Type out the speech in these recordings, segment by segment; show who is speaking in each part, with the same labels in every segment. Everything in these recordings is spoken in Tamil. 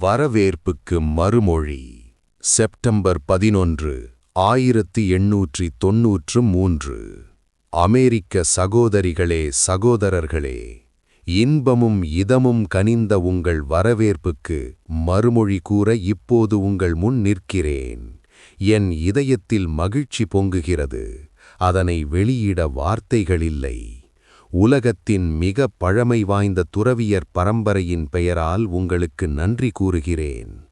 Speaker 1: வரவேற்புக்கு மறுமொழி. செப்டம்பர் 11, 1893. அமெரிக்க சகோதரிகளே, சகோதரர்களே, இன்பமும் இதமும் கனிந்த உங்கள் வரவேற்புக்கு மறுமொழி கூற இப்போது உங்கள் முன் நிற்கிறேன். என் இதயத்தில் மகிழ்ச்சி பொங்குகிறது. அதனை வெளியிட வார்த்தைகளில்லை. உலகத்தின் மிக பழமை வாய்ந்த துறவியர் பரம்பரையின் பெயரால் உங்களுக்கு நன்றி கூறுகிறேன்.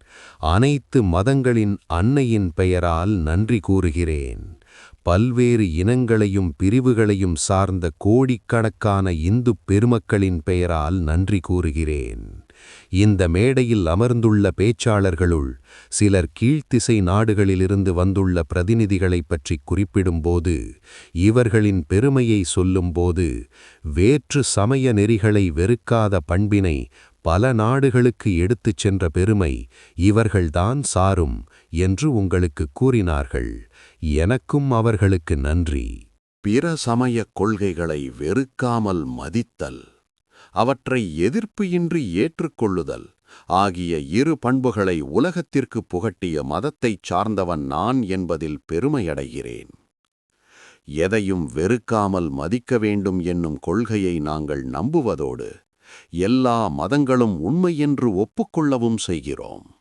Speaker 1: அனைத்து மதங்களின் அன்னையின் பெயரால் நன்றி கூறுகிறேன். பல்வேறு இனங்களையும் பிரிவுகளையும் சார்ந்த கோடிக்கணக்கான இந்து பெருமக்களின் பெயரால் நன்றி கூறுகிறேன். இந்த மேடையில் அமர்ந்துள்ள பேச்சாளர்களுள் சிலர் கீழ்த்திசை நாடுகளிலிருந்து வந்துள்ள பிரதிநிதிகளைப் பற்றி குறிப்பிடும்போது, இவர்களின் பெருமையை சொல்லும்போது, வேற்று சமய நெறிகளை வெறுக்காத பண்பினை பல நாடுகளுக்கு எடுத்துச் சென்ற பெருமை இவர்கள்தான் சாரும் என்று உங்களுக்கு கூறினார்கள். எனக்கும் அவர்களுக்கு நன்றி.
Speaker 2: பிற சமயக் கொள்கைகளை வெறுக்காமல் மதித்தல், அவற்றை எதிர்ப்பு இன்றி ஏற்றுக்கொள்ளுதல் ஆகிய இரு பண்புகளை உலகத்திற்கு புகட்டிய மதத்தைச் சார்ந்தவன் நான் என்பதில் பெருமையடைகிறேன். எதையும் வெறுக்காமல் மதிக்க வேண்டும் என்னும் கொள்கையை நாங்கள் நம்புவதோடு எல்லா மதங்களும் உண்மை என்று ஒப்புக்கொள்ளவும் செய்கிறோம்.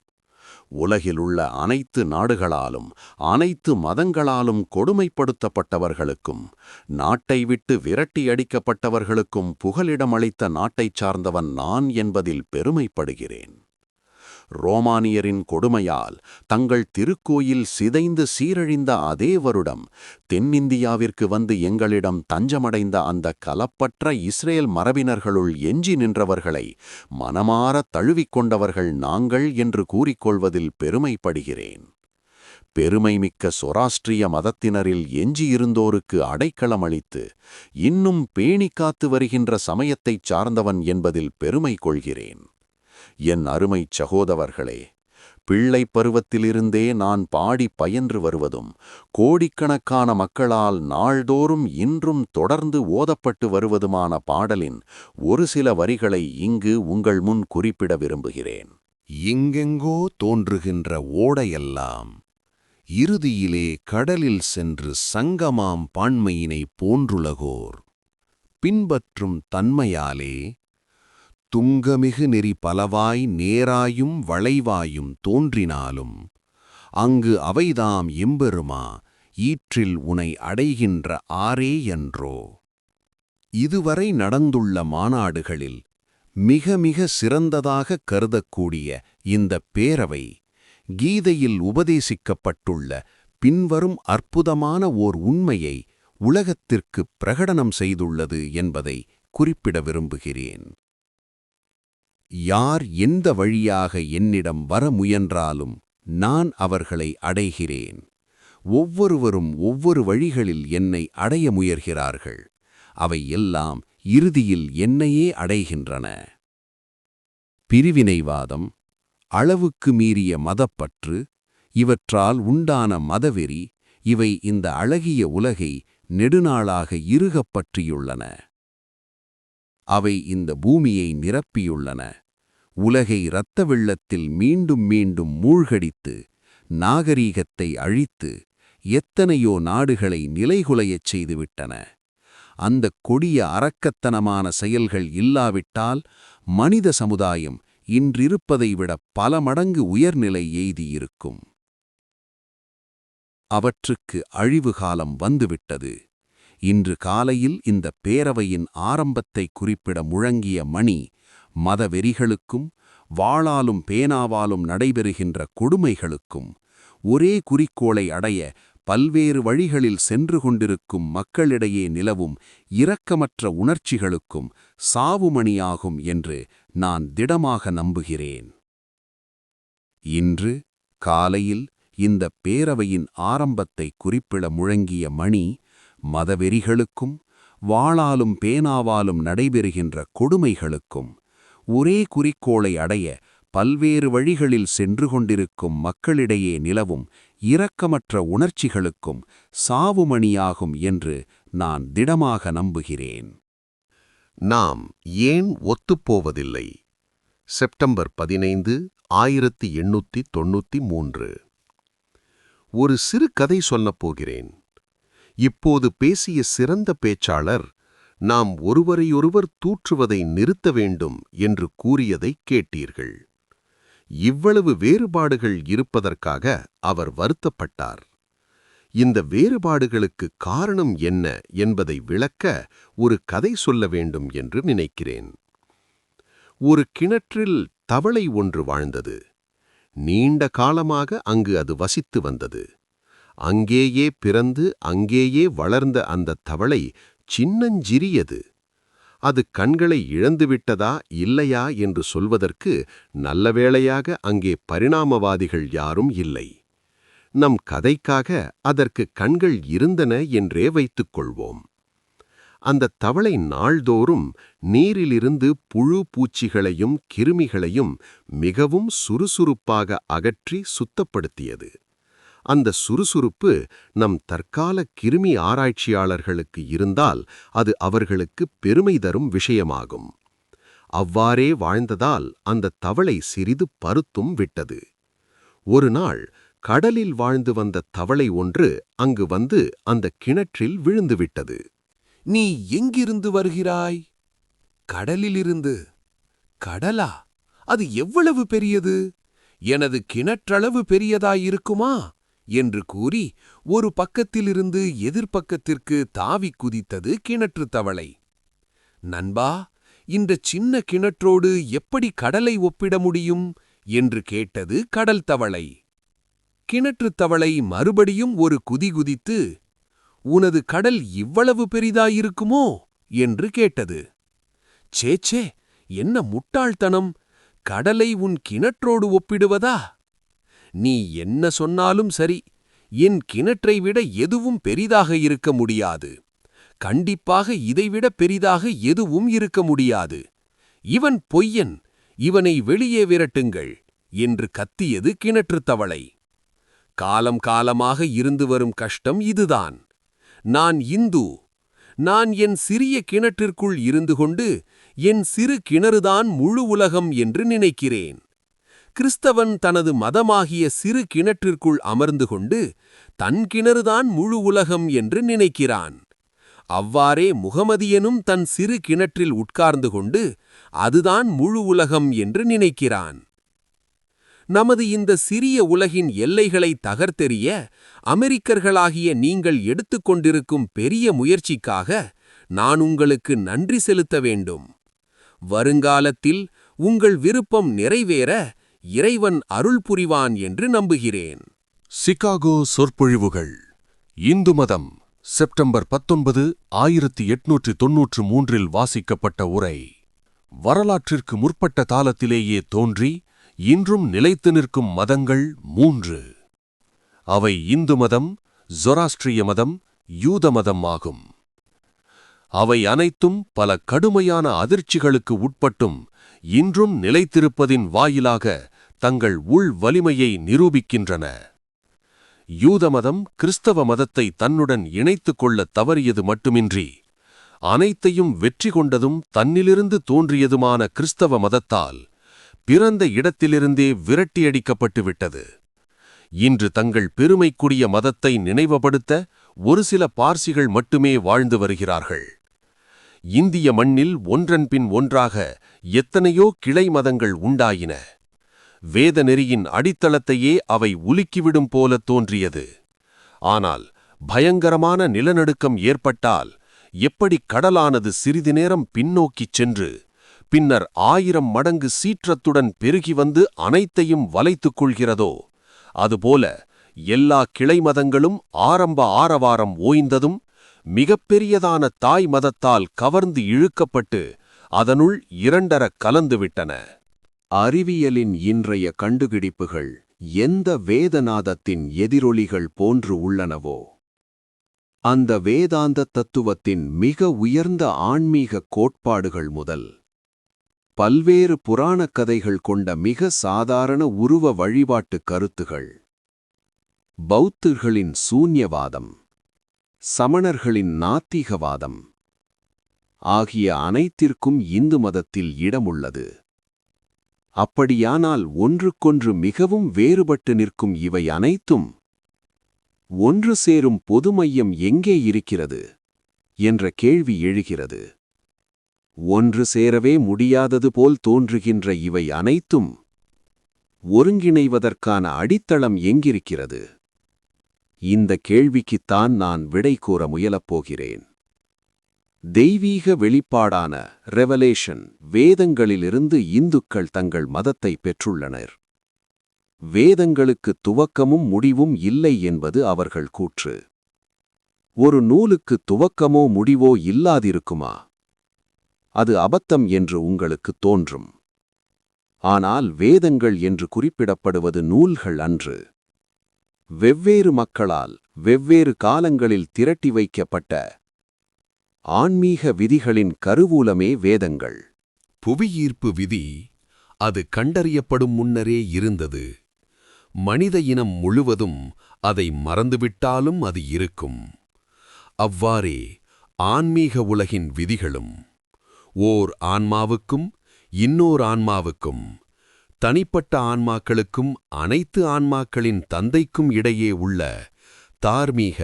Speaker 2: உலகிலுள்ள அனைத்து நாடுகளாலும் அனைத்து மதங்களாலும் கொடுமைப்படுத்தப்பட்டவர்களுக்கும் நாட்டை விட்டு விரட்டி அடிக்கப்பட்டவர்களுக்கும் புகலிடமளித்த நாட்டைச் சார்ந்தவன் நான் என்பதில் பெருமைப்படுகிறேன். ரோமானியரின் கொடுமையால் தங்கள் திருக்கோயில் சிதைந்து சீரழிந்த அதே வருடம் தென்னிந்தியாவிற்கு வந்து எங்களிடம் தஞ்சமடைந்த அந்த கலப்பற்ற இஸ்ரேல் மரபினர்களுள் எஞ்சி நின்றவர்களை மனமார தழுவிக்கொண்டவர்கள் நாங்கள் என்று கூறிக்கொள்வதில் பெருமைப்படுகிறேன். பெருமைமிக்க சொராஸ்ட்ரிய மதத்தினரில் எஞ்சியிருந்தோருக்கு அடைக்கலம் அளித்து இன்னும் பேணி காத்து வருகின்ற சமயத்தைச் சார்ந்தவன் என்பதில் பெருமை கொள்கிறேன். என் அருமைச் சகோதரர்களே, பிள்ளை பருவத்திலிருந்தே நான் பாடி பயின்று வருவதும் கோடிக்கணக்கான மக்களால் நாள்தோறும் இன்றும் தொடர்ந்து ஓதப்பட்டு வருவதுமான பாடலின் ஒரு சில வரிகளை இங்கு உங்கள் முன் குறிப்பிட விரும்புகிறேன்.
Speaker 3: எங்கெங்கோ தோன்றுகின்ற ஓடையெல்லாம் இறுதியிலே கடலில் சென்று சங்கமாம் பான்மையினை போன்றுலகோர் பின்பற்றும் தன்மையாலே துங்கமிகு நெறி பலவாய் நேராயும் வளைவாயும் தோன்றினாலும் அங்கு அவைதாம் எம்பெருமா ஈற்றில் உனை அடைகின்ற ஆரே என்றோ. இதுவரை நடந்துள்ள மாநாடுகளில் மிக மிக சிறந்ததாக கருதக்கூடிய இந்த பேரவை கீதையில் உபதேசிக்கப்பட்டுள்ள பின்வரும் அற்புதமான ஓர் உண்மையை உலகத்திற்கு பிரகடனம் செய்துள்ளது என்பதை குறிப்பிட விரும்புகிறேன். யார் எந்த வழியாக என்னிடம் வர முயன்றாலும் நான் அவர்களை அடைகிறேன். ஒவ்வொருவரும் ஒவ்வொரு வழிகளில் என்னை அடைய முயல்கிறார்கள். அவை எல்லாம் இறுதியில் என்னையே அடைகின்றன. பிரிவினைவாதம், அளவுக்கு மீறிய மதப்பற்று, இவற்றால் உண்டான மதவெறி இவை இந்த அழகிய உலகை நெடுநாளாக இறுகப் பற்றியுள்ளன. அவை இந்த பூமியை நிரப்பியுள்ளன. உலகை இரத்த வெள்ளத்தில் மீண்டும் மீண்டும் மூழ்கடித்து நாகரீகத்தை அழித்து எத்தனையோ நாடுகளை நிலைகுலையச் செய்துவிட்டன. அந்த கொடிய அரக்கத்தனமான செயல்கள் இல்லாவிட்டால் மனித சமுதாயம் இன்றிருப்பதை விட பல மடங்கு உயர்நிலை எய்தியிருக்கும். அவற்றுக்கு அழிவு காலம் வந்துவிட்டது. இன்று காலையில் இந்த பேரவையின் ஆரம்பத்தை குறிப்பிட முழங்கிய மணி மதவெறிகளுக்கும் வாளாலும் பேனாவாலும் நடைபெறுகின்ற கொடுமைகளுக்கும் ஒரே குறிக்கோளை அடைய பல்வேறு வழிகளில் சென்று கொண்டிருக்கும் மக்களிடையே நிலவும் இரக்கமற்ற உணர்ச்சிகளுக்கும் சாவுமணியாகும் என்று நான் திடமாக நம்புகிறேன். இன்று காலையில் இந்த பேரவையின் ஆரம்பத்தை குறிப்பிட முழங்கிய மணி மதவெறிகளுக்கும் வாளாலும் பேனாவாலும் நடைபெறுகின்ற கொடுமைகளுக்கும் ஒரே குறிக்கோளை அடைய பல்வேறு வழிகளில் சென்று கொண்டிருக்கும் மக்களிடையே நிலவும் இரக்கமற்ற உணர்ச்சிகளுக்கும் சாவுமணியாகும் என்று நான் திடமாக நம்புகிறேன்.
Speaker 2: நாம் ஏன் ஒத்துப்போவதில்லை? செப்டம்பர் 15, 1893. ஒரு சிறு கதை சொல்லப் போகிறேன். இப்போது பேசிய சிறந்த பேச்சாளர் நாம் ஒருவரையொருவர் தூற்றுவதை நிறுத்த வேண்டும் என்று கூறியதைக் கேட்டீர்கள். இவ்வளவு வேறுபாடுகள் இருப்பதற்காக அவர் வருத்தப்பட்டார். இந்த வேறுபாடுகளுக்கு காரணம் என்ன என்பதை விளக்க ஒரு கதை சொல்ல வேண்டும் என்று நினைக்கிறேன். ஒரு கிணற்றில் தவளை ஒன்று வாழ்ந்தது. நீண்ட காலமாக அங்கு அது வசித்து வந்தது. அங்கேயே பிறந்து அங்கேயே வளர்ந்த அந்த தவளை சின்னஞ்சிறியது. அது கண்களை இழந்துவிட்டதா இல்லையா என்று சொல்வதற்கு நல்ல வேளையாக அங்கே பரிணாமவாதிகள் யாரும் இல்லை. நம் கதைக்காக அதற்கு கண்கள் இருந்தன என்றே வைத்துக் கொள்வோம். அந்த தவளை நாள்தோறும் நீரிலிருந்து புழு பூச்சிகளையும் கிருமிகளையும் மிகவும் சுறுசுறுப்பாக அகற்றி சுத்தப்படுத்தியது. அந்த சுறுசுறுப்பு நம் தற்கால கிருமி ஆராய்ச்சியாளர்களுக்கு இருந்தால் அது அவர்களுக்கு பெருமை தரும் விஷயமாகும். அவ்வாறே வாழ்ந்ததால் அந்த தவளை சிறிது பருத்தும் விட்டது. ஒரு நாள் கடலில் வாழ்ந்து வந்த தவளை ஒன்று அங்கு வந்து அந்த கிணற்றில் விழுந்துவிட்டது.
Speaker 4: நீ எங்கிருந்து வருகிறாய்? கடலிலிருந்து. கடலா? அது எவ்வளவு பெரியது? எனது கிணற்றளவு பெரியதாயிருக்குமா? என்று கூறி ஒரு பக்கத்திலிருந்து எதிர்பக்கத்திற்கு தாவிக் குதித்தது கிணற்றுத் தவளை. நண்பா, இந்த சின்ன கிணற்றோடு எப்படி கடலை ஒப்பிட முடியும் என்று கேட்டது கடல் தவளை. கிணற்றுத் தவளை மறுபடியும் ஒரு குதி குதித்து, உனது கடல் இவ்வளவு பெரிதாயிருக்குமோ என்று கேட்டது. சேச்சே, என்ன முட்டாள்தனம்! கடலை உன் கிணற்றோடு ஒப்பிடுவதா? நீ என்ன சொன்னாலும் சரி, என் கிணற்றை விட எதுவும் பெரிதாக இருக்க முடியாது. கண்டிப்பாக இதைவிட பெரிதாக எதுவும் இருக்க முடியாது. இவன் பொய்யன், இவனை வெளியே விரட்டுங்கள் என்று கத்தியது கிணற்றுத் தவளை. காலம் காலமாக இருந்து வரும் கஷ்டம் இதுதான். நான் இந்து. நான் என் சிறிய கிணற்றிற்குள் இருந்து கொண்டு என் சிறு கிணறுதான் முழு உலகம் என்று நினைக்கிறேன். கிறிஸ்தவன் தனது மதமாகிய சிறு கிணற்றிற்குள் அமர்ந்து கொண்டு தன் கிணறுதான் முழு உலகம் என்று நினைக்கிறான். அவ்வாறே முகமதியனும் தன் சிறு கிணற்றில் உட்கார்ந்து கொண்டு அதுதான் முழு உலகம் என்று நினைக்கிறான். நமது இந்த சிறிய உலகின் எல்லைகளை தகர்த்தெறிய அமெரிக்கர்களாகிய நீங்கள் எடுத்துக்கொண்டிருக்கும் பெரிய முயற்சிக்காக நான் உங்களுக்கு நன்றி செலுத்த வேண்டும். வருங்காலத்தில் உங்கள் விருப்பம் நிறைவேற இறைவன் அருள் புரிவான் என்று நம்புகிறேன்.
Speaker 5: சிகாகோ சொற்பொழிவுகள். இந்து மதம், செப்டம்பர் 19, 1893 வாசிக்கப்பட்ட உரை. வரலாற்றிற்கு முற்பட்ட காலத்திலேயே தோன்றி இன்றும் நிலைத்து நிற்கும் மதங்கள் 3. அவை இந்து மதம், ஜொராஸ்ட்ரிய மதம், யூத மதம் ஆகும். அவை அனைத்தும் பல கடுமையான அதிர்ச்சிகளுக்கு உட்பட்டும் இன்றும் நிலைத்திருப்பதின் வாயிலாக தங்கள் உள் வலிமையை நிரூபிக்கின்றன. யூத மதம் கிறிஸ்தவ மதத்தை தன்னுடன் இணைத்துக் கொள்ளத் தவறியது மட்டுமின்றி அனைத்தையும் வெற்றி கொண்டதும் தன்னிலிருந்து தோன்றியதுமான கிறிஸ்தவ மதத்தால் பிறந்த இடத்திலிருந்தே விரட்டியடிக்கப்பட்டு விட்டது. இன்று தங்கள் பெருமைக்குரிய மதத்தை நினைவுபடுத்த ஒரு சில பார்சிகள் மட்டுமே வாழ்ந்து வருகிறார்கள். இந்திய மண்ணில் ஒன்றன்பின் ஒன்றாக எத்தனையோ கிளை மதங்கள் உண்டாயின. வேத நெறியின் அடித்தளத்தையே அவை உலுக்கிவிடும் போல தோன்றியது. ஆனால் பயங்கரமான நிலநடுக்கம் ஏற்பட்டால் எப்படி கடலானது சிறிது நேரம் பின்னோக்கிச் சென்று பின்னர் 1000 மடங்கு சீற்றத்துடன் பெருகி வந்து அனைத்தையும் வளைத்துக் கொள்கிறதோ, அதுபோல எல்லா கிளை மதங்களும் ஆரம்ப ஆரவாரம் ஓய்ந்ததும் மிகப்பெரியதான தாய் மதத்தால் கவர்ந்து இழுக்கப்பட்டு அதனுள் இரண்டரக் கலந்துவிட்டன.
Speaker 2: அறிவியலின் இன்றைய கண்டுபிடிப்புகள் எந்த வேதநாதத்தின் எதிரொலிகள் போன்று உள்ளனவோ, அந்த வேதாந்த தத்துவத்தின் மிக உயர்ந்த ஆன்மீக கோட்பாடுகள் முதல் பல்வேறு புராணக் கதைகள் கொண்ட மிக சாதாரண உருவ வழிபாட்டு கருத்துகள், பௌத்தர்களின் சூன்யவாதம், சமணர்களின் நாத்திகவாதம் ஆகிய அனைத்திற்கும் இந்து மதத்தில் இடமுள்ளது. அப்படியானால் ஒன்றுக்கொன்று மிகவும் வேறுபட்டு நிற்கும் இவை அனைத்தும் ஒன்று சேரும் பொது மையம் எங்கே இருக்கிறது என்ற கேள்வி எழுகிறது. ஒன்று சேரவே முடியாதது போல் தோன்றுகின்ற இவை அனைத்தும் ஒருங்கிணைவதற்கான அடித்தளம் எங்கிருக்கிறது? இந்த கேள்விக்குத்தான் நான் விடை கூற முயலப்போகிறேன். தெய்வீக வெளிப்பாடான ரெவலேஷன் வேதங்களிலிருந்து இந்துக்கள் தங்கள் மதத்தை பெற்றுள்ளனர். வேதங்களுக்கு துவக்கமும் முடிவும் இல்லை என்பது அவர்கள் கூற்று. ஒரு நூலுக்கு துவக்கமோ முடிவோ இல்லாதிருக்குமா? அது அபத்தம் என்று உங்களுக்கு தோன்றும். ஆனால் வேதங்கள் என்று குறிப்பிடப்படுவது நூல்கள் அன்று. வெவ்வேறு மக்களால் வெவ்வேறு காலங்களில் திரட்டி வைக்கப்பட்ட ஆன்மீக விதிகளின் கருவூலமே வேதங்கள்.
Speaker 4: புவியீர்ப்பு விதி அது கண்டறியப்படும் முன்னரே இருந்தது. மனித இனம் முழுவதும் அதை மறந்துவிட்டாலும் அது இருக்கும். அவ்வாறே ஆன்மீக உலகின் விதிகளும் ஓர் ஆன்மாவுக்கும் இன்னோர் ஆன்மாவுக்கும், தனிப்பட்ட ஆன்மாக்களுக்கும் அனைத்து ஆன்மாக்களின் தந்தைக்கும் இடையே உள்ள தார்மீக,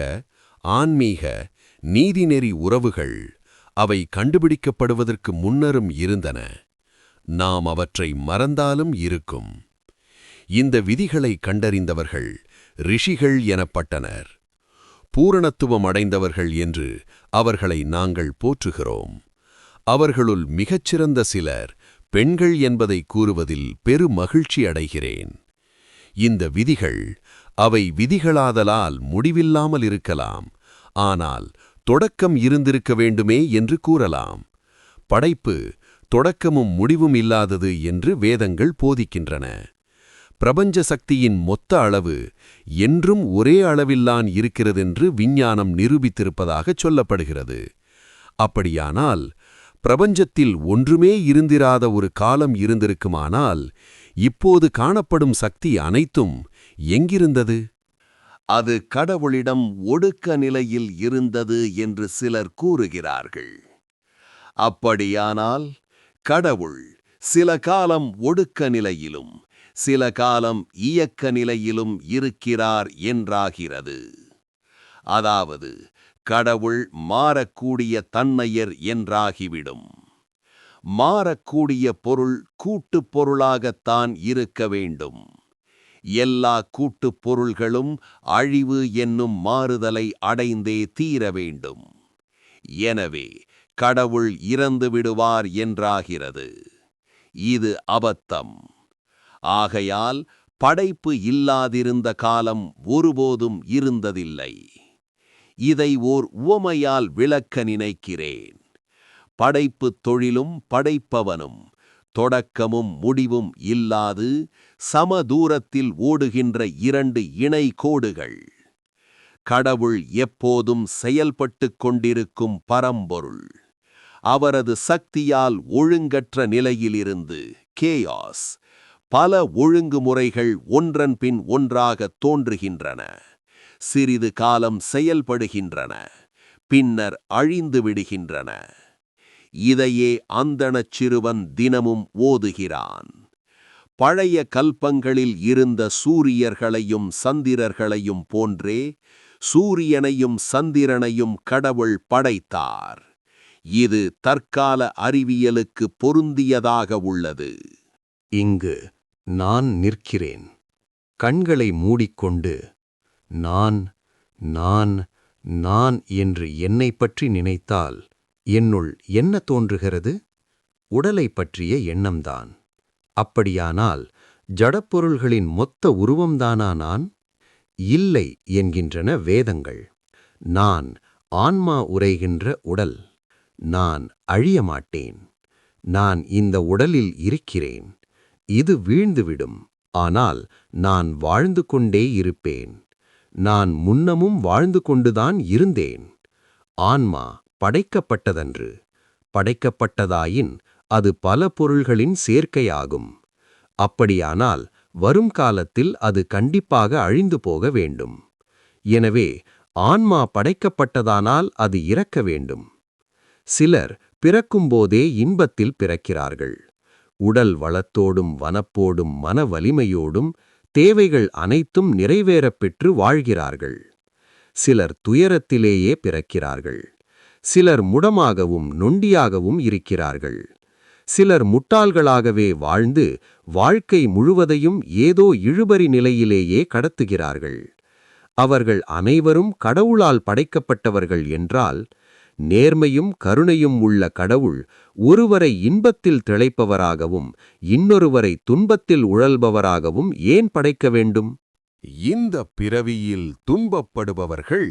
Speaker 4: ஆன்மீக, நீதிநெறி உறவுகள் அவை கண்டுபிடிக்கப்படுவதற்கு முன்னரும் இருந்தன. நாம் அவற்றை மறந்தாலும் இருக்கும். இந்த விதிகளை கண்டறிந்தவர்கள் ரிஷிகள் எனப்பட்டனர். பூரணத்துவம் அடைந்தவர்கள் என்று அவர்களை நாங்கள் போற்றுகிறோம். அவர்களுள் மிகச்சிறந்த சிலர் பெண்கள் என்பதை கூறுவதில் பெரு மகிழ்ச்சி அடைகிறேன். இந்த விதிகள் அவை விதிகளாதலால் முடிவில்லாமல் இருக்கலாம், ஆனால் தொடக்கம் இருந்திருக்க வேண்டுமே என்று கூறலாம். படைப்பு தொடக்கமும் முடிவும் இல்லாதது என்று வேதங்கள் போதிக்கின்றன. பிரபஞ்ச சக்தியின் மொத்த அளவு என்றும் ஒரே அளவில்தான் இருக்கிறதென்று விஞ்ஞானம் நிரூபித்திருப்பதாகச் சொல்லப்படுகிறது. அப்படியானால் பிரபஞ்சத்தில் ஒன்றுமே இருந்திராத ஒரு காலம் இருந்திருக்குமானால் இப்போது காணப்படும் சக்தி அனைத்தும் எங்கிருந்தது?
Speaker 1: அது கடவுளிடம் ஒடுக்க நிலையில் இருந்தது என்று சிலர் கூறுகிறார்கள். அப்படியானால் கடவுள் சில காலம் ஒடுக்க நிலையிலும் சில காலம் இயக்க நிலையிலும் இருக்கிறார் என்றாகிறது. அதாவது கடவுள் மாறக்கூடிய தன்மையர் என்றாகிவிடும். மாறக்கூடிய பொருள் கூட்டுப் பொருளாகத்தான் இருக்க வேண்டும். எல்லா கூட்டுப் பொருள்களும் அழிவு என்னும் மாறுதலை அடைந்தே தீர வேண்டும். எனவே கடவுள் இறந்து விடுவார் என்றாகிறது. இது அபத்தம். ஆகையால் படைப்பு இல்லாதிருந்த காலம் ஒருபோதும் இருந்ததில்லை. இதை ஓர் உவமையால் விளக்க நினைக்கிறேன். படைப்புத் தொழிலும் படைப்பவனும் தொடக்கமும் முடிவும் இல்லாது சமதூரத்தில் ஓடுகின்ற இரண்டு இணை கோடுகள். கடவுள் எப்போதும் செயல்பட்டுக் கொண்டிருக்கும் பரம்பொருள். அவரது சக்தியால் ஒழுங்கற்ற நிலையிலிருந்து கேயாஸ் பல ஒழுங்குமுறைகள் ஒன்றன் பின் ஒன்றாக தோன்றுகின்றன. சிறிது காலம் செயல்படுகின்றன, பின்னர் அழிந்து விடுகின்றன. இதையே அந்தணச் சிறுவன் தினமும் ஓதுகிறான். பழைய கல்பங்களில் இருந்த சூரியர்களையும் சந்திரர்களையும் போன்றே சூரியனையும் சந்திரனையும் கடவுள் படைத்தார். இது தற்கால அறிவியலுக்கு பொருந்தியதாக உள்ளது.
Speaker 6: இங்கு நான் நிற்கிறேன். கண்களை மூடிக்கொண்டு நான் நான் நான் என்று என்னைப் பற்றி நினைத்தால் என்னுள் என்ன தோன்றுகிறது? உடலைப் பற்றிய எண்ணம்தான். அப்படியானால் ஜடப்பொருள்களின் மொத்த உருவம்தானா நான்? இல்லை என்கின்றன வேதங்கள். நான் ஆன்மா உரைகின்ற உடல். நான் அழிய மாட்டேன். நான் இந்த உடலில் இருக்கிறேன். இது வீழ்ந்துவிடும், ஆனால் நான் வாழ்ந்து கொண்டே இருப்பேன். நான் முன்னமும் வாழ்ந்து கொண்டுதான் இருந்தேன். ஆன்மா படைக்கப்பட்டதன்று. படைக்கப்பட்டதாயின் அது பல பொருள்களின் சேர்க்கையாகும். அப்படியானால் வரும் காலத்தில் அது கண்டிப்பாக அழிந்து போக வேண்டும். எனவே ஆன்மா படைக்கப்பட்டதானால் அது இறக்க வேண்டும். சிலர் பிறக்கும்போதே இன்பத்தில் பிறக்கிறார்கள். உடல் வளத்தோடும் வனப்போடும் மன வலிமையோடும் தேவைகள் அனைத்தும் நிறைவேறப் பெற்று வாழ்கிறார்கள். சிலர் துயரத்திலேயே பிறக்கிறார்கள். சிலர் முடமாகவும் நொண்டியாகவும் இருக்கிறார்கள். சிலர் முட்டாள்களாகவே வாழ்ந்து வாழ்க்கை முழுவதையும் ஏதோ இழுபறி நிலையிலேயே கடத்துகிறார்கள். அவர்கள் அனைவரும் கடவுளால் படைக்கப்பட்டவர்கள் என்றால், நேர்மையும் கருணையும் உள்ள கடவுள் ஒருவரை இன்பத்தில் திளைப்பவராகவும் இன்னொருவரை துன்பத்தில் உழல்பவராகவும் ஏன் படைக்க வேண்டும்?
Speaker 4: இந்த பிறவியில் துன்பப்படுபவர்கள்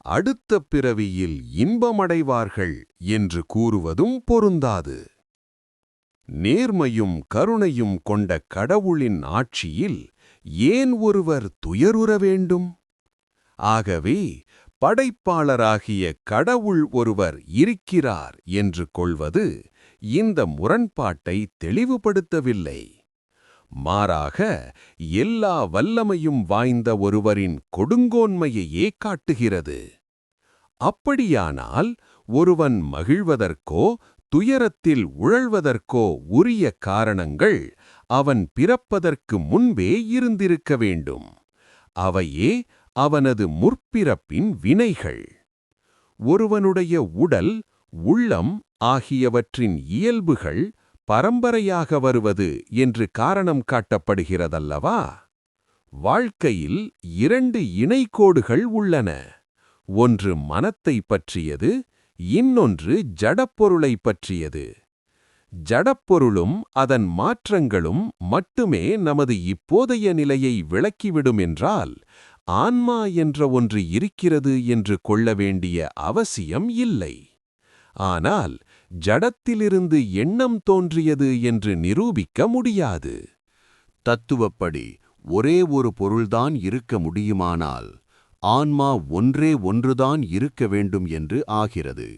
Speaker 4: அடுத்த பிறவியில் இன்பமடைவார்கள் என்று கூறுவதும் பொருந்தாது. நேர்மையும் கருணையும் கொண்ட கடவுளின் ஆட்சியில் ஏன் ஒருவர் துயருற வேண்டும்? ஆகவே படைப்பாளராகிய கடவுள் ஒருவர் இருக்கிறார் என்று கொள்வது இந்த முரண்பாட்டை தெளிவுபடுத்தவில்லை. மாறாக எல்லா வல்லமையும் வாய்ந்த ஒருவரின் கொடுங்கோன்மையையே காட்டுகிறது. அப்படியானால் ஒருவன் மகிழ்வதற்கோ துயரத்தில் உழல்வதற்கோ உரிய காரணங்கள் அவன் பிறப்பதற்கு முன்பே இருந்திருக்க வேண்டும். அவையே அவனது முற்பிறப்பின் வினைகள். ஒருவனுடைய உடல், உள்ளம் ஆகியவற்றின் இயல்புகள் பரம்பரையாக வருவது என்று காரணம் காட்டப்படுகிறதல்லவா? வாழ்க்கையில் 2 இணைக்கோடுகள் உள்ளன. ஒன்று மனத்தை பற்றியது, இன்னொன்று ஜடப்பொருளை பற்றியது. ஜடப்பொருளும் அதன் மாற்றங்களும் மட்டுமே நமது இப்போதைய நிலையை விளக்கிவிடும் என்றால், ஆன்மா என்ற ஒன்று இருக்கிறது என்று கொள்ள வேண்டிய அவசியம் இல்லை. ஆனால் ஜடத்திலிருந்து எண்ணம் தோன்றியது என்று நிரூபிக்க முடியாது.
Speaker 3: தத்துவப்படி ஒரே ஒரு பொருள்தான் இருக்க முடியுமானால், ஆன்மா ஒன்றே ஒன்றுதான் இருக்க வேண்டும் என்று ஆகிறது.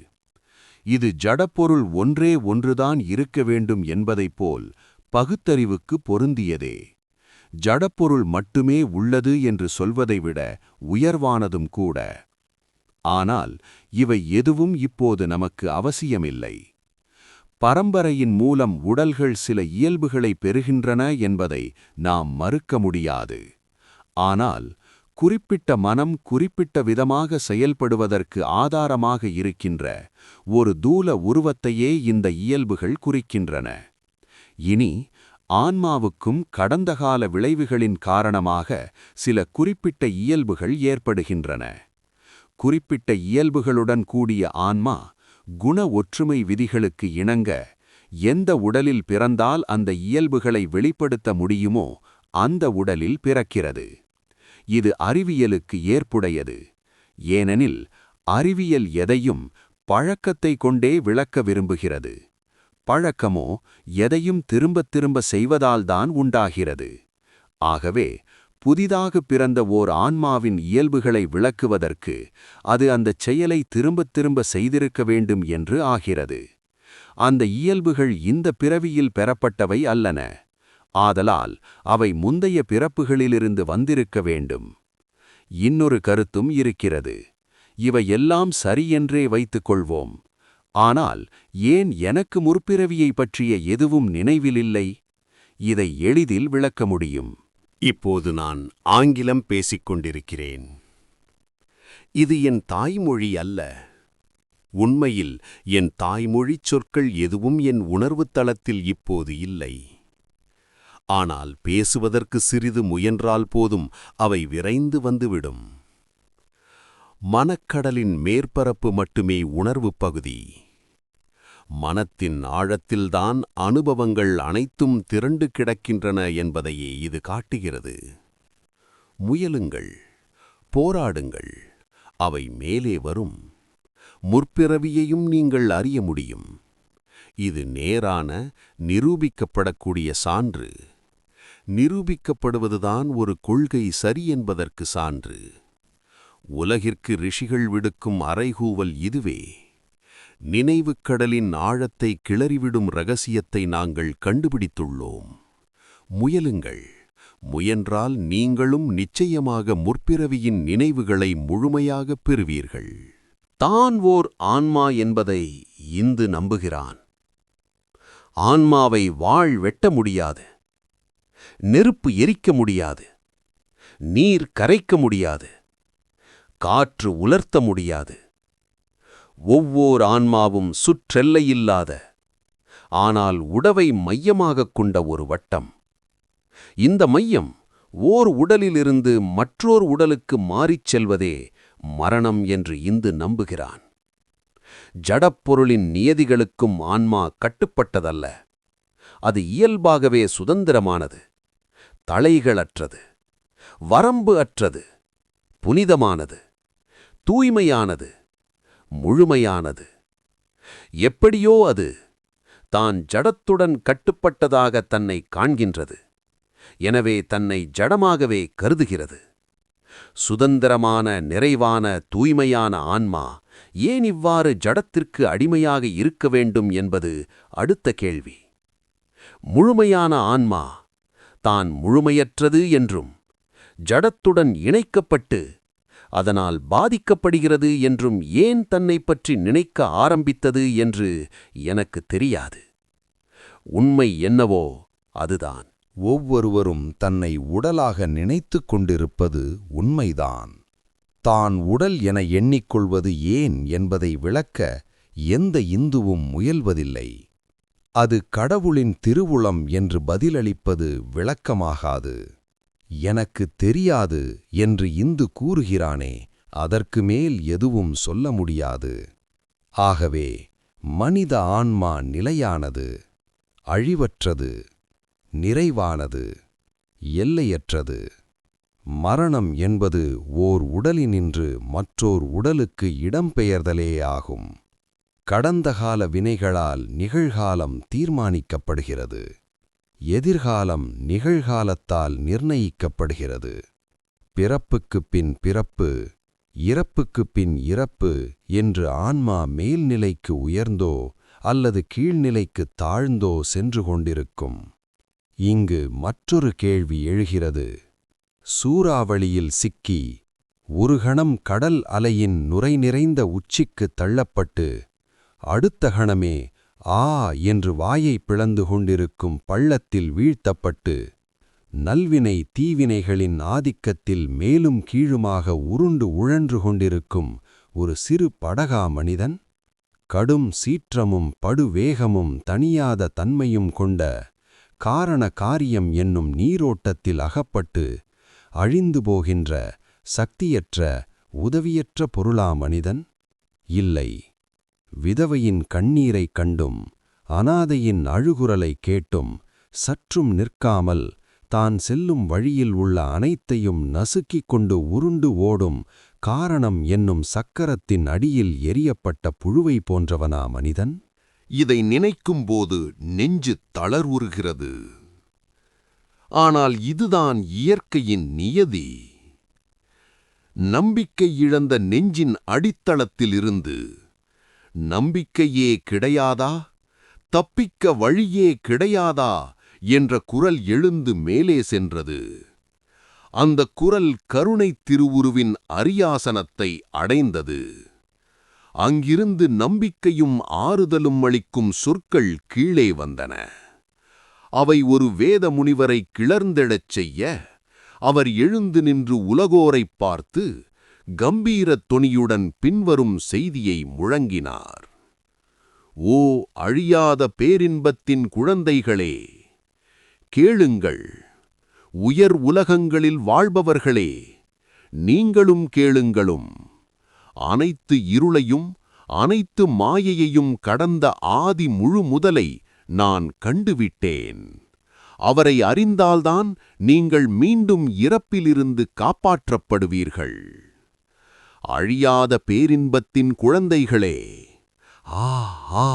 Speaker 3: இது ஜடப்பொருள் ஒன்றே ஒன்றுதான் இருக்க வேண்டும் என்பதைப் போல் பகுத்தறிவுக்கு பொருந்தியதே. ஜடப்பொருள் மட்டுமே உள்ளது என்று சொல்வதை விட உயர்வானதும் கூட. ஆனால் இவை எதுவும் இப்போது நமக்கு அவசியமில்லை. பரம்பரையின் மூலம் உடல்கள் சில இயல்புகளை பெறுகின்றன என்பதை நாம் மறுக்க முடியாது. ஆனால் குறிப்பிட்ட மனம் குறிப்பிட்ட விதமாக செயல்படுவதற்கு ஆதாரமாக இருக்கின்ற ஒரு தூல உருவத்தையே இந்த இயல்புகள் குறிக்கின்றன. இனி ஆன்மாவுக்கும் கடந்த கால விளைவுகளின் காரணமாக சில குறிப்பிட்ட இயல்புகள் ஏற்படுகின்றன. குறிப்பிட்ட இயல்புகளுடன் கூடிய ஆன்மா குண ஒற்றுமை விதிகளுக்கு இணங்க எந்த உடலில் பிறந்தால் அந்த இயல்புகளை வெளிப்படுத்த முடியுமோ அந்த உடலில் பிறக்கிறது. இது அறிவியலுக்கு ஏற்புடையது. ஏனெனில் அறிவியல் எதையும் பழக்கத்தை கொண்டே விளக்க விரும்புகிறது. பழக்கமோ எதையும் திரும்பத் திரும்ப செய்வதால்தான் உண்டாகிறது. ஆகவே புதிதாக பிறந்த ஓர் ஆன்மாவின் இயல்புகளை விளக்குவதற்கு அது அந்தச் செயலை திரும்பத் திரும்ப செய்திருக்க வேண்டும் என்று ஆகிறது. அந்த இயல்புகள் இந்த பிறவியில் பெறப்பட்டவை அல்லன. ஆதலால் அவை முந்தைய பிறப்புகளிலிருந்து வந்திருக்க வேண்டும். இன்னொரு கருத்தும் இருக்கிறது. இவையெல்லாம் சரியென்றே வைத்துக் கொள்வோம். ஆனால் ஏன் எனக்கு முற்பிறவியை பற்றிய எதுவும் நினைவிலில்லை? இதை எளிதில் விளக்க முடியும்.
Speaker 4: இப்போது நான் ஆங்கிலம் பேசிக் கொண்டிருக்கிறேன். இது என் தாய்மொழி அல்ல. உண்மையில் என் தாய்மொழிச் சொற்கள் எதுவும் என் உணர்வுத் தளத்தில் இப்போது இல்லை. ஆனால் பேசுவதற்கு சிறிது முயன்றால் போதும் அவை விரைந்து வந்துவிடும். மனக்கடலின் மேற்பரப்பு மட்டுமே உணர்வுப் பகுதி. மனத்தின் ஆழத்தில்தான் அனுபவங்கள் அனைத்தும் திரண்டு கிடக்கின்றன என்பதையே இது காட்டுகிறது. முயலுங்கள், போராடுங்கள், அவை மேலே வரும். முற்பிறவியையும் நீங்கள் அறிய முடியும். இது நேரான, நிரூபிக்கப்படக்கூடிய சான்று. நிரூபிக்கப்படுவதுதான் ஒரு கொள்கை சரி என்பதற்கு சான்று. உலகிற்கு ரிஷிகள் விடுக்கும் அறைகூவல் இதுவே. நினைவுக் கடலின் ஆழத்தை கிளறிவிடும் இரகசியத்தை நாங்கள் கண்டுபிடித்துள்ளோம். முயலுங்கள். முயன்றால் நீங்களும் நிச்சயமாக முற்பிறவியின் நினைவுகளை முழுமையாகப் பெறுவீர்கள்.
Speaker 3: தான் ஓர் ஆன்மா என்பதை இந்து நம்புகிறான்.
Speaker 4: ஆன்மாவை வாழ் வெட்ட முடியாது, நெருப்பு எரிக்க முடியாது, நீர் கரைக்க முடியாது, காற்று உலர்த்த முடியாது. ஒவ்வொரு ஆன்மாவும் சுற்றெல்லையில்லாத, ஆனால் உடவை மையமாகக் கொண்ட ஒரு வட்டம். இந்த மையம் ஓர் உடலிலிருந்து மற்றோர் உடலுக்கு மாறிச் செல்வதே மரணம் என்று இந்து நம்புகிறான். ஜடப்பொருளின் நியதிகளுக்கும் ஆன்மா கட்டுப்பட்டதல்ல. அது இயல்பாகவே சுதந்திரமானது, தளைகளற்றது, வரம்பு அற்றது, புனிதமானது, தூய்மையானது, முழுமையானது. எப்படியோ அது தான் ஜடத்துடன் கட்டுப்பட்டதாக தன்னை காண்கின்றது. எனவே தன்னை ஜடமாகவே கருதுகிறது. சுதந்திரமான, நிறைவான, தூய்மையான ஆன்மா ஏன் இவ்வாறு ஜடத்திற்கு அடிமையாக இருக்க வேண்டும் என்பது அடுத்த கேள்வி. முழுமையான ஆன்மா தான் முழுமையற்றது என்றும், ஜடத்துடன் இணைக்கப்பட்டு அதனால் பாதிக்கப்படுகிறது என்றும் ஏன் தன்னை பற்றி நினைக்க ஆரம்பித்தது என்று எனக்கு தெரியாது. உண்மை என்னவோ அதுதான்.
Speaker 7: ஒவ்வொருவரும் தன்னை உடலாக நினைத்துக் கொண்டிருப்பது உண்மைதான். தான் உடல் என எண்ணிக்கொள்வது ஏன் என்பதை விளக்க எந்த இந்துவும் முயல்வதில்லை. அது கடவுளின் திருவுளம் என்று பதிலளிப்பது விளக்கமாகாது. எனக்கு தெரியாது என்று இந்து கூறுகிறானே, அதற்கு மேல் எதுவும் சொல்ல முடியாது. ஆகவே மனித ஆன்மா நிலையானது, அழிவற்றது, நிறைவானது, எல்லையற்றது. மரணம் என்பது ஓர் உடலினின்று மற்றோர் உடலுக்கு இடம்பெயர்தலே ஆகும். கடந்தகால வினைகளால் நிகழ்காலம் தீர்மானிக்கப்படுகிறது. எதிர்காலம் நிகழ்காலத்தால் நிர்ணயிக்கப்படுகிறது. பிறப்புக்குப் பின் பிறப்பு, இறப்புக்குப் பின் இறப்பு என்று ஆன்மா மேல்நிலைக்கு உயர்ந்தோ அல்லது கீழ்நிலைக்குத் தாழ்ந்தோ சென்று கொண்டிருக்கும். இங்கு மற்றொரு கேள்வி எழுகிறது. சூறாவளியில் சிக்கி ஒரு கணம் கடல் அலையின் நுரை நிறைந்த உச்சிக்குத் தள்ளப்பட்டு அடுத்த கணமே ஆ என்று வாயை பிளந்து கொண்டிருக்கும் பள்ளத்தில் வீழ்த்தப்பட்டு நல்வினை தீவினைகளின் ஆதிக்கத்தில் மேலும் கீழுமாக உருண்டு உழன்று கொண்டிருக்கும் ஒரு சிறு படகா மனிதன்? கடும் சீற்றமும் படுவேகமும் தணியாத தன்மையும் கொண்ட காரண காரியம் என்னும் நீரோட்டத்தில் அகப்பட்டு அழிந்து போகின்ற சக்தியற்ற உதவியற்ற பொருளா மனிதன்? இல்லை. விதவையின் கண்ணீரைக் கண்டும் அனாதையின் அழுகுரலைக் கேட்டும் சற்றும் நிற்காமல் தான் செல்லும் வழியில் உள்ள அனைத்தையும் நசுக்கிக் கொண்டு உருண்டு ஓடும் காரணம் என்னும் சக்கரத்தின் அடியில் எரியப்பட்ட புழுவை போன்றவனா மனிதன்?
Speaker 3: இதை நினைக்கும்போது நெஞ்சு தளர்வுறுகிறது. ஆனால் இதுதான் இயற்கையின் நியதி. நம்பிக்கை இழந்த நெஞ்சின் அடித்தளத்திலிருந்து நம்பிக்கையே கிடையாதா, தப்பிக்க வழியே கிடையாதா என்ற குரல் எழுந்து மேலே சென்றது. அந்த குரல் கருணைத் திருவுருவின் அரியாசனத்தை அடைந்தது. அங்கிருந்து நம்பிக்கையும் ஆறுதலும் அளிக்கும் சொற்கள் கீழே வந்தன. அவை ஒரு வேத முனிவரை கிளர்ந்தெழச் செய்ய, அவர் எழுந்து நின்று உலகோரைப் பார்த்து கம்பீரத் தொனியுடன் பின்வரும் செய்தியை முழங்கினார். ஓ அழியாத பேரின்பத்தின் குழந்தைகளே, கேளுங்கள். உயர் உலகங்களில் வாழ்பவர்களே, நீங்களும் கேளுங்களும். அனைத்து இருளையும் அனைத்து மாயையையும் கடந்த ஆதி முழு முதலை நான் கண்டுவிட்டேன். அவரை அறிந்தால்தான் நீங்கள் மீண்டும் இறப்பிலிருந்து காப்பாற்றப்படுவீர்கள். அழியாத பேரின்பத்தின் குழந்தைகளே, ஆ ஆ,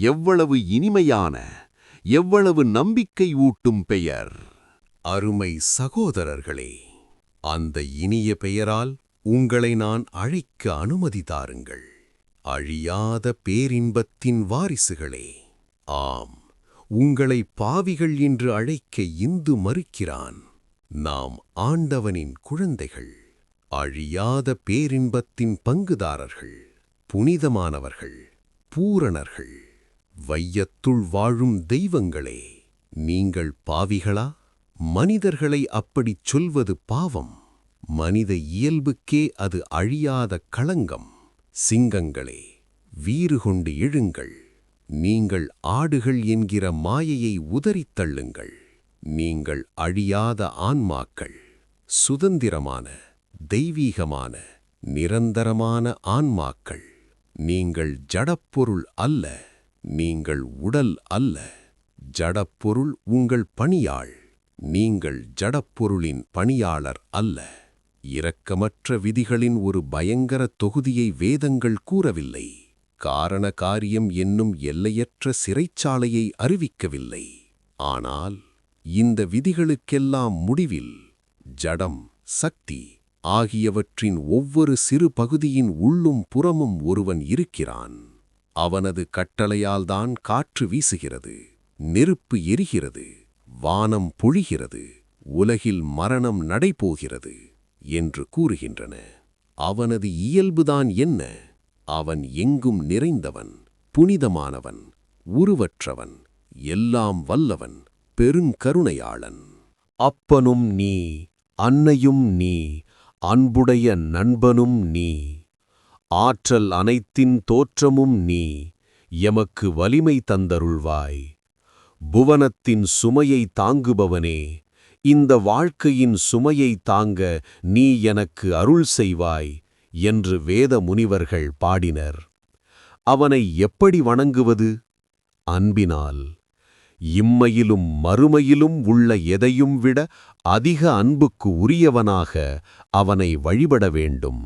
Speaker 3: எவ்வளவு இனிமையான, எவ்வளவு நம்பிக்கை ஊட்டும் பெயர்!
Speaker 4: அருமை சகோதரர்களே, அந்த இனிய பெயரால் உங்களை நான் அழைக்க அனுமதி தாருங்கள். அழியாத பேரின்பத்தின் வாரிசுகளே, ஆம், உங்களை பாவிகள் என்று அழைக்க இந்து மறுக்கிறான். நாம் ஆண்டவனின் குழந்தைகள், அழியாத பேரின்பத்தின் பங்குதாரர்கள், புனிதமானவர்கள், பூரணர்கள். வையத்துள் வாழும் தெய்வங்களே, நீங்கள் பாவிகளா? மனிதர்களை அப்படிச் சொல்வது பாவம். மனித இயல்புக்கே அது அழியாத களங்கம். சிங்கங்களே, வீறு கொண்டு எழுங்கள். நீங்கள் ஆடுகள் என்கிற மாயையை உதறித் தள்ளுங்கள். நீங்கள் அழியாத ஆன்மாக்கள், சுதந்திரமான, தெய்வீகமான, நிரந்தரமான ஆன்மாக்கள். நீங்கள் ஜடப்பொருள் அல்ல, நீங்கள் உடல் அல்ல. ஜடப்பொருள் உங்கள் பணியாள், நீங்கள் ஜடப்பொருளின் பணியாளர் அல்ல. இரக்கமற்ற விதிகளின் ஒரு பயங்கர தொகுதியை வேதங்கள் கூறவில்லை. காரண காரியம் என்னும் எல்லையற்ற சிறைச்சாலையை அறிவிக்கவில்லை. ஆனால் இந்த விதிகளுக்கெல்லாம் முடிவில் ஜடம், சக்தி ஆகியவற்றின் ஒவ்வொரு சிறு பகுதியின் உள்ளும் புறமும் ஒருவன் இருக்கிறான். அவனது கட்டளையால்தான் காற்று வீசுகிறது, நெருப்பு எரிகிறது, வானம் பொழிகிறது, உலகில் மரணம் நடைபோகிறது என்று கூறுகின்றன. அவனது இயல்புதான் என்ன? அவன் எங்கும் நிறைந்தவன், புனிதமானவன், உருவற்றவன், எல்லாம் வல்லவன், பெருங்கருணையாளன்.
Speaker 2: அப்பனும் நீ, அன்னையும் நீ, அன்புடைய நண்பனும் நீ. ஆற்றல் அனைத்தின் தோற்றமும் நீ, எமக்கு வலிமை தந்தருள்வாய். புவனத்தின் சுமையை தாங்குபவனே, இந்த வாழ்க்கையின் சுமையை தாங்க நீ எனக்கு அருள் செய்வாய் என்று வேத முனிவர்கள் பாடினர். அவனை எப்படி வணங்குவது? அன்பினால். இம்மையிலும் மறுமையிலும் உள்ள எதையும் விட அதிக அன்புக்கு உரியவனாக அவனை வழிபட வேண்டும்.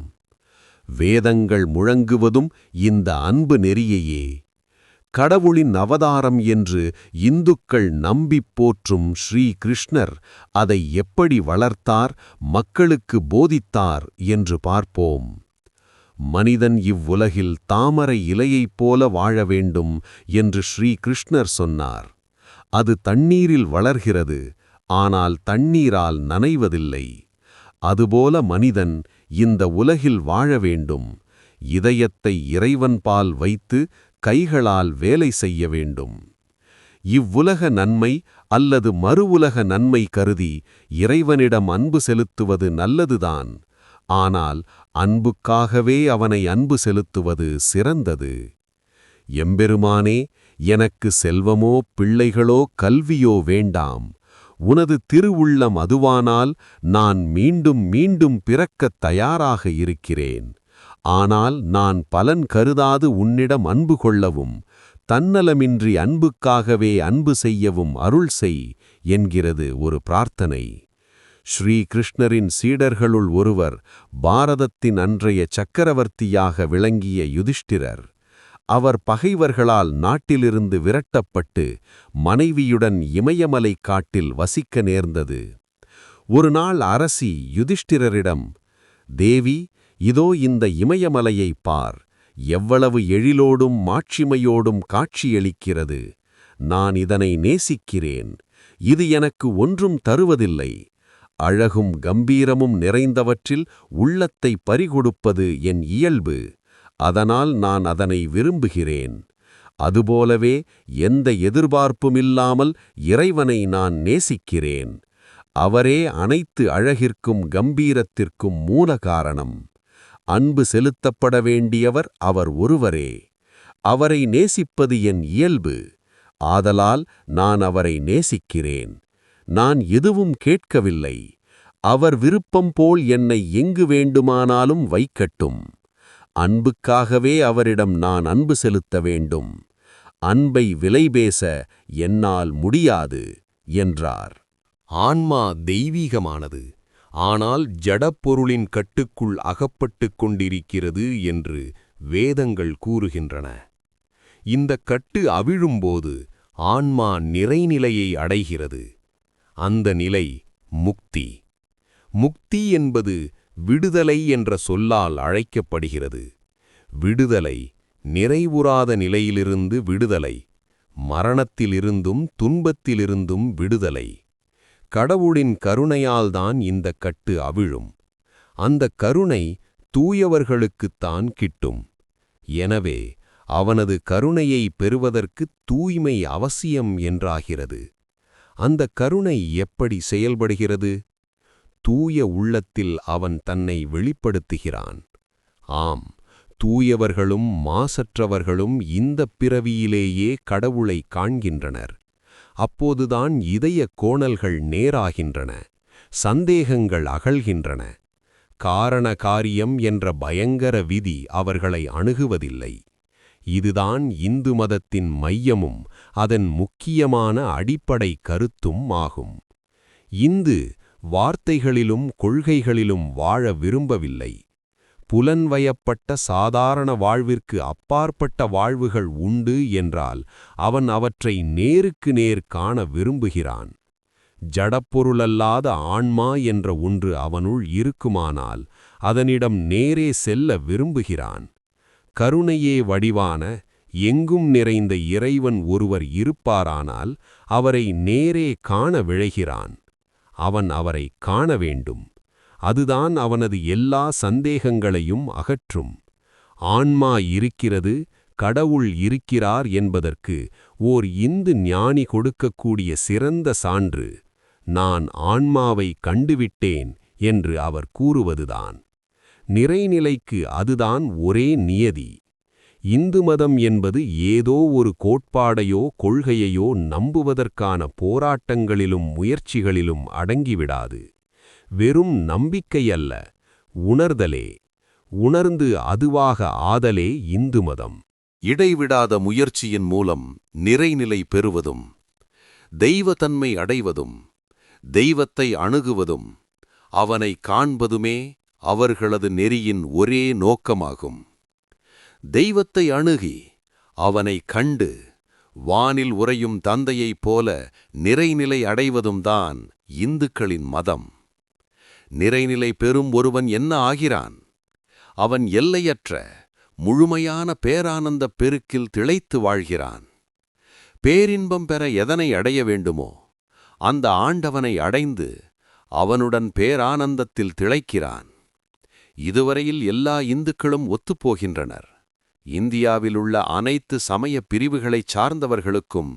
Speaker 2: வேதங்கள் முழங்குவதும் இந்த அன்பு நெறியையே. கடவுளின் அவதாரம் என்று இந்துக்கள் நம்பிப் போற்றும் ஸ்ரீ கிருஷ்ணர் அதை எப்படி வளர்த்தார், மக்களுக்கு போதித்தார் என்று பார்ப்போம். மனிதன் இவ்வுலகில் தாமரை இலையைப் போல வாழ வேண்டும் என்று ஸ்ரீ கிருஷ்ணர் சொன்னார். அது தண்ணீரில் வளர்கிறது, ஆனால் தண்ணீரால் நனைவதில்லை. அதுபோல மனிதன் இந்த உலகில் வாழ வேண்டும். இதயத்தை இறைவன்பால் வைத்து கைகளால் வேலை செய்ய வேண்டும். இவ்வுலக நன்மை அல்லது மறுவுலக நன்மை கருதி இறைவனிடம் அன்பு செலுத்துவது நல்லதுதான். ஆனால் அன்புக்காகவே அவனை அன்பு செலுத்துவது சிறந்தது. எம்பெருமானே, எனக்கு செல்வமோ பிள்ளைகளோ கல்வியோ வேண்டாம். உனது திருவுள்ளம் அதுவானால் நான் மீண்டும் மீண்டும் பிறக்கத் தயாராக இருக்கிறேன். ஆனால் நான் பலன் கருதாது உன்னிடம் அன்பு கொள்ளவும், தன்னலமின்றி அன்புக்காகவே அன்பு செய்யவும் அருள் செய் என்கிறது ஒரு பிரார்த்தனை. ஸ்ரீ கிருஷ்ணரின் சீடர்களுள் ஒருவர் பாரதத்தின் அன்றைய சக்கரவர்த்தியாக விளங்கிய யுதிஷ்டிரர். அவர் பகைவர்களால் நாட்டிலிருந்து விரட்டப்பட்டு மனைவியுடன் இமயமலை காட்டில் வசிக்க நேர்ந்தது. ஒரு நாள் அரசி யுதிஷ்டிரரிடம், தேவி, இதோ இந்த இமயமலையைப் பார், எவ்வளவு எழிலோடும் மாட்சிமையோடும் காட்சியளிக்கிறது. நான் இதனை நேசிக்கிறேன். இது எனக்கு ஒன்றும் தருவதில்லை. அழகும் கம்பீரமும் நிறைந்தவற்றில் உள்ளத்தை பறிகொடுப்பது என் இயல்பு. அதனால் நான் அதனை விரும்புகிறேன். அதுபோலவே எந்த எதிர்பார்ப்புமில்லாமல் இறைவனை நான் நேசிக்கிறேன். அவரே அனைத்து அழகிற்கும் கம்பீரத்திற்கும் மூல காரணம். அன்பு செலுத்தப்பட வேண்டியவர் அவர் ஒருவரே. அவரை நேசிப்பது என் இயல்பு. ஆதலால் நான் அவரை நேசிக்கிறேன். நான் எதுவும் கேட்கவில்லை. அவர் விருப்பம் போல் என்னை எங்கு வேண்டுமானாலும் வைக்கட்டும். அன்புக்காகவே அவரிடம் நான் அன்பு செலுத்த வேண்டும். அன்பை விலைபேச என்னால் முடியாது என்றார்.
Speaker 3: ஆன்மா தெய்வீகமானது, ஆனால் ஜடப்பொருளின் கட்டுக்குள் அகப்பட்டுக் கொண்டிருக்கிறது என்று வேதங்கள் கூறுகின்றன. இந்த கட்டு அவிழும்போது ஆன்மா நிறைநிலையை அடைகிறது. அந்த நிலை முக்தி. முக்தி என்பது விடுதலை என்ற சொல்லால் அழைக்கப்படுகிறது. விடுதலை, நிறைவுறாத நிலையிலிருந்து விடுதலை, மரணத்திலிருந்தும் துன்பத்திலிருந்தும் விடுதலை. கடவுளின் கருணையால்தான் இந்த கட்டு அவிழும். அந்த கருணை தூயவர்களுக்குத்தான் கிட்டும். எனவே அவனது கருணையை பெறுவதற்கு தூய்மை அவசியம் என்றாகிறது. அந்த கருணை எப்படி செயல்படுகிறது? தூய உள்ளத்தில் அவன் தன்னை வெளிப்படுத்துகிறான். ஆம், தூயவர்களும் மாசற்றவர்களும் இந்தப் பிறவியிலேயே கடவுளை காண்கின்றனர். அப்போதுதான் இதய கோணல்கள் நேராகின்றன, சந்தேகங்கள் அகல்கின்றன. காரண காரியம் என்ற பயங்கர விதி அவர்களை அணுகுவதில்லை. இதுதான் இந்து மதத்தின் மையமும் அதன் முக்கியமான அடிப்படை கருத்தும் ஆகும். இந்து வார்த்தைகளிலும் கொள்கைகளிலும் வாழ விரும்பவில்லை. புலன்வயப்பட்ட சாதாரண வாழ்விற்கு அப்பாற்பட்ட வாழ்வுகள் உண்டு என்றால் அவன் அவற்றை நேருக்கு நேர் காண விரும்புகிறான். ஜடப்பொருளல்லாத ஆன்மா என்ற ஒன்று அவனுள் இருக்குமானால் அதனிடம் நேரே செல்ல விரும்புகிறான். கருணையே வடிவான எங்கும் நிறைந்த இறைவன் ஒருவர் இருப்பாரானால் அவரை நேரே காண விழைகிறான். அவன் அவரை காண வேண்டும். அதுதான் அவனது எல்லா சந்தேகங்களையும் அகற்றும். ஆன்மா இருக்கிறது, கடவுள் இருக்கிறார் என்பதற்கு ஓர் இந்து ஞானி கொடுக்கக்கூடிய சிறந்த சான்று, நான் ஆன்மாவை கண்டுவிட்டேன் என்று அவர் கூறுவதுதான். நிறைநிலைக்கு அதுதான் ஒரே நியதி. இந்து மதம் என்பது ஏதோ ஒரு கோட்பாடையோ கொள்கையையோ நம்புவதற்கான போராட்டங்களிலும் முயற்சிகளிலும் அடங்கிவிடாது. வெறும் நம்பிக்கையல்ல, உணர்தலே. உணர்ந்து அதுவாக ஆதலே இந்து மதம்.
Speaker 5: இடைவிடாத முயற்சியின் மூலம் நிறைநிலை பெறுவதும், தெய்வத்தன்மை அடைவதும், தெய்வத்தை அணுகுவதும், அவனை காண்பதுமே அவர்களது நெறியின் ஒரே நோக்கமாகும். தெய்வத்தை அணுகி அவனை கண்டு வானில் உறையும் தந்தையைப் போல நிறைநிலை அடைவதும்தான் இந்துக்களின் மதம். நிறைநிலை பெறும் ஒருவன் என்ன ஆகிறான்? அவன் எல்லையற்ற முழுமையான பேரானந்தப் பெருக்கில் திளைத்து வாழ்கிறான். பேரின்பம் பெற எதனை அடைய வேண்டுமோ அந்த ஆண்டவனை அடைந்து அவனுடன் பேரானந்தத்தில் திளைக்கிறான். இதுவரையில் எல்லா இந்துக்களும் ஒத்துப்போகின்றனர். இந்தியாவிலுள்ள அனைத்து சமய பிரிவுகளைச் சார்ந்தவர்களுக்கும்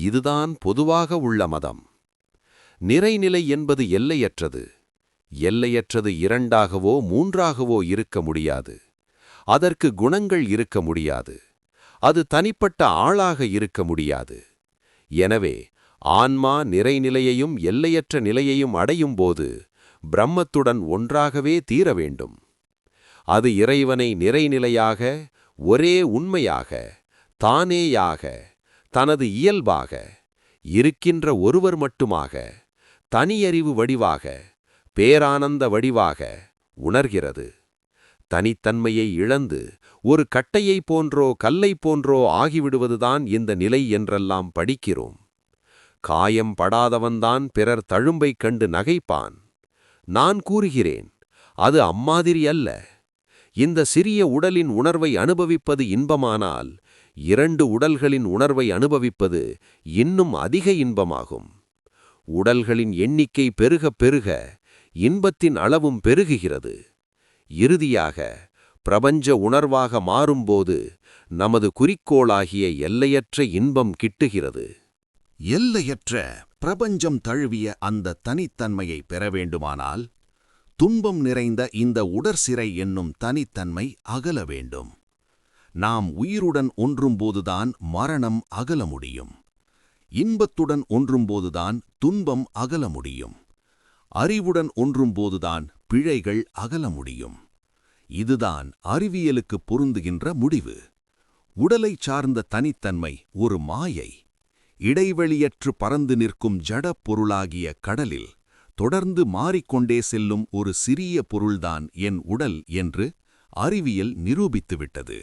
Speaker 5: இதுதான் பொதுவாக உள்ள மதம். நிறைநிலை என்பது எல்லையற்றது. எல்லையற்றது இரண்டாகவோ மூன்றாகவோ இருக்க முடியாது. அதற்கு குணங்கள் இருக்க முடியாது. அது தனிப்பட்ட ஆளாக இருக்க முடியாது. எனவே ஆன்மா நிறைநிலையையும் எல்லையற்ற நிலையையும் அடையும்போது பிரம்மத்துடன் ஒன்றாகவே தீர வேண்டும். அது இறைவனை நிறைநிலையாக, ஒரே உண்மையாக, தானேயாக, தனது இயல்பாக, இருக்கின்ற ஒருவர் மட்டுமாக, தனியறிவு வடிவாக, பேரானந்த வடிவாக உணர்கிறது. தனித்தன்மையை இழந்து ஒரு கட்டையைப் போன்றோ கல்லைப் போன்றோ ஆகிவிடுவதுதான் இந்த நிலை என்றெல்லாம் படிக்கிறோம். காயம் படாதவன்தான் பிறர் தழும்பைக் கண்டு நகைப்பான். நான் கூறுகிறேன், அது அம்மாதிரி அல்ல. இந்த சிறிய உடலின் உணர்வை அனுபவிப்பது இன்பமானால் 2 உடல்களின் உணர்வை அனுபவிப்பது இன்னும் அதிக இன்பமாகும். உடல்களின் எண்ணிக்கை பெருக பெருக இன்பத்தின் அளவும் பெருகுகிறது. இறுதியாக பிரபஞ்ச உணர்வாக மாறும்போது நமது குறிக்கோளாகிய எல்லையற்ற இன்பம் கிட்டுகிறது.
Speaker 1: எல்லையற்ற பிரபஞ்சம் தழுவிய அந்த தனித்தன்மையை பெற வேண்டுமானால் துன்பம் நிறைந்த இந்த உடற்சிறை என்னும் தனித்தன்மை அகல வேண்டும். நாம் உயிருடன் ஒன்றும்போதுதான் மரணம் அகல முடியும். இன்பத்துடன் ஒன்றும்போதுதான் துன்பம் அகல முடியும். அறிவுடன் ஒன்றும்போதுதான் பிழைகள் அகல முடியும். இதுதான் அறிவியலுக்கு பொருந்துகின்ற முடிவு. உடலைச் சார்ந்த தனித்தன்மை ஒரு மாயை. இடைவெளியற்று பறந்து நிற்கும் ஜடப் பொருளாகிய கடலில் தொடர்ந்து மாறிக்கொண்டே செல்லும் ஒரு சிறிய பொருள்தான் என் உடல் என்று அறிவியல் நிரூபித்துவிட்டது.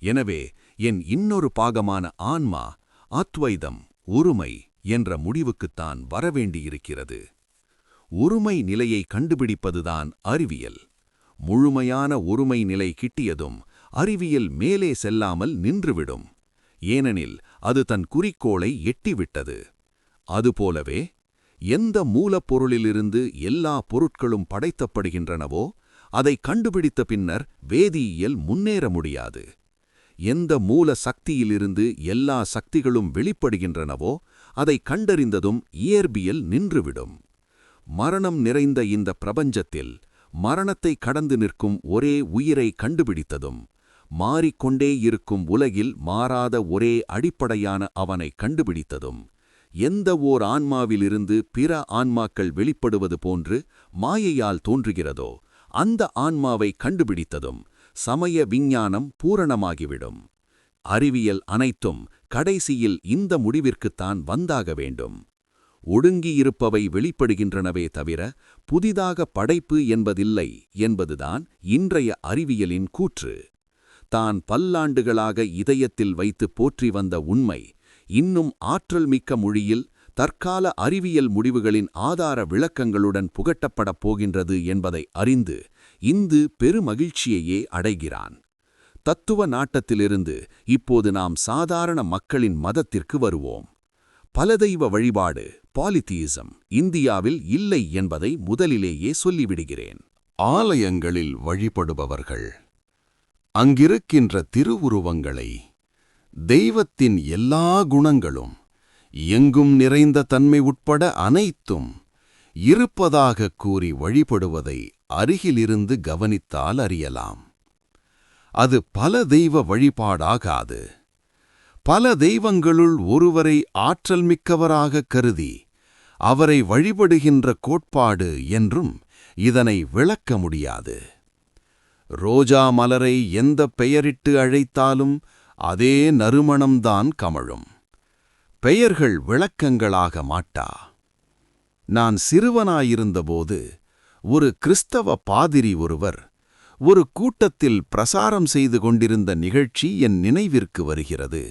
Speaker 1: எனவே என் இன்னொரு பாகமான ஆன்மா, அத்வைதம், ஒருமை என்ற முடிவுக்குத்தான் வரவேண்டியிருக்கிறது. ஒருமை நிலையை கண்டுபிடிப்பதுதான் அறிவியல். முழுமையான ஒருமை நிலை கிட்டியதும் அறிவியல் மேலே செல்லாமல் நின்றுவிடும். ஏனெனில் அது தன் குறிக்கோளை எட்டிவிட்டது. அதுபோலவே எந்த மூலப்பொருளிலிருந்து எல்லா பொருட்களும் படைக்கப்படுகின்றனவோ அதை கண்டுபிடித்த பின்னர் வேதியியல் முன்னேற முடியாது. எந்த மூல சக்தியிலிருந்து எல்லா சக்திகளும் வெளிப்படுகின்றனவோ அதை கண்டறிந்ததும் இயற்பியல் நின்றுவிடும். மரணம் நிறைந்த இந்த பிரபஞ்சத்தில் மரணத்தை கடந்து நிற்கும் ஒரே உயிரை கண்டுபிடித்ததும், மாறிக்கொண்டே இருக்கும் உலகில் மாறாத ஒரே அடிப்படையான அவனை கண்டுபிடித்ததும், எந்த ஓர் ஆன்மாவிலிருந்து பிற ஆன்மாக்கள் வெளிப்படுவது போன்று மாயையால் தோன்றுகிறதோ அந்த ஆன்மாவை கண்டுபிடித்ததும் சமய விஞ்ஞானம் பூரணமாகிவிடும். அறிவியல் அனைத்தும் கடைசியில் இந்த முடிவிற்குத்தான் வந்தாக வேண்டும். ஒடுங்கியிருப்பவை வெளிப்படுகின்றனவே தவிர புதிதாக படைப்பு என்பதில்லை என்பதுதான் இன்றைய அறிவியலின் கூற்று. தான் பல்லாண்டுகளாக இதயத்தில் வைத்து போற்றி வந்த உண்மை இன்னும் ஆற்றல் மிக்க மொழியில் தற்கால அறிவியல் முடிவுகளின் ஆதார விளக்கங்களுடன் புகட்டப்படப் போகின்றது என்பதை அறிந்து இந்து பெருமகிழ்ச்சியையே அடைகிறான். தத்துவ நாட்டத்திலிருந்து இப்போது நாம் சாதாரண மக்களின் மதத்திற்கு வருவோம். பலதெய்வ வழிபாடு பாலிதீசம் இந்தியாவில் இல்லை என்பதை முதலிலேயே சொல்லிவிடுகிறேன்.
Speaker 5: ஆலயங்களில் வழிபடுபவர்கள் அங்கிருக்கின்ற திருவுருவங்களை, தெய்வத்தின் எல்லா குணங்களும், எங்கும் நிறைந்த தன்மை உட்பட அனைத்தும் இருப்பதாகக் கூறி வழிபடுவதை அருகிலிருந்து கவனித்தால் அறியலாம். அது பல தெய்வ வழிபாடாகாது. பல தெய்வங்களுள் ஒருவரை ஆற்றல் மிக்கவராகக் கருதி அவரை வழிபடுகின்ற கோட்பாடு என்றும் இதனை விளக்க முடியாது. ரோஜா மலரை எந்த பெயரிட்டு அழைத்தாலும் அதே நறுமணம்தான் கமழும். பெயர்கள் விளக்கங்களாக மாட்டா. நான் சிறுவனாயிருந்தபோது ஒரு கிறிஸ்தவ பாதிரி ஒருவர் ஒரு கூட்டத்தில் பிரசாரம் செய்து கொண்டிருந்த நிகழ்ச்சி என் நினைவிற்கு வருகிறது.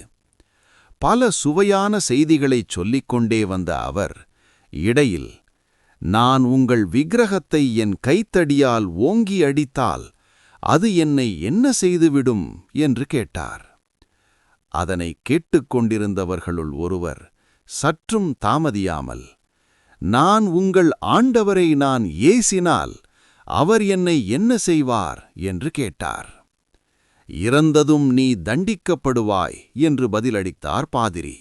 Speaker 5: பல சுவையான செய்திகளைச் சொல்லிக்கொண்டே வந்த அவர் இடையில், நான் உங்கள் விக்கிரகத்தை என் கைத்தடியால் ஓங்கி அடித்தால் அது என்னை என்ன செய்துவிடும் என்று கேட்டார். அதனை கேட்டுக்கொண்டிருந்தவர்களுள் ஒருவர் சற்றும் தாமதியாமல், நான் உங்கள் ஆண்டவரை நான் ஏசினால் அவர் என்னை என்ன செய்வார் என்று கேட்டார். இறந்ததும் நீ தண்டிக்கப்படுவாய் என்று பதிலளித்தார் பாதிரி.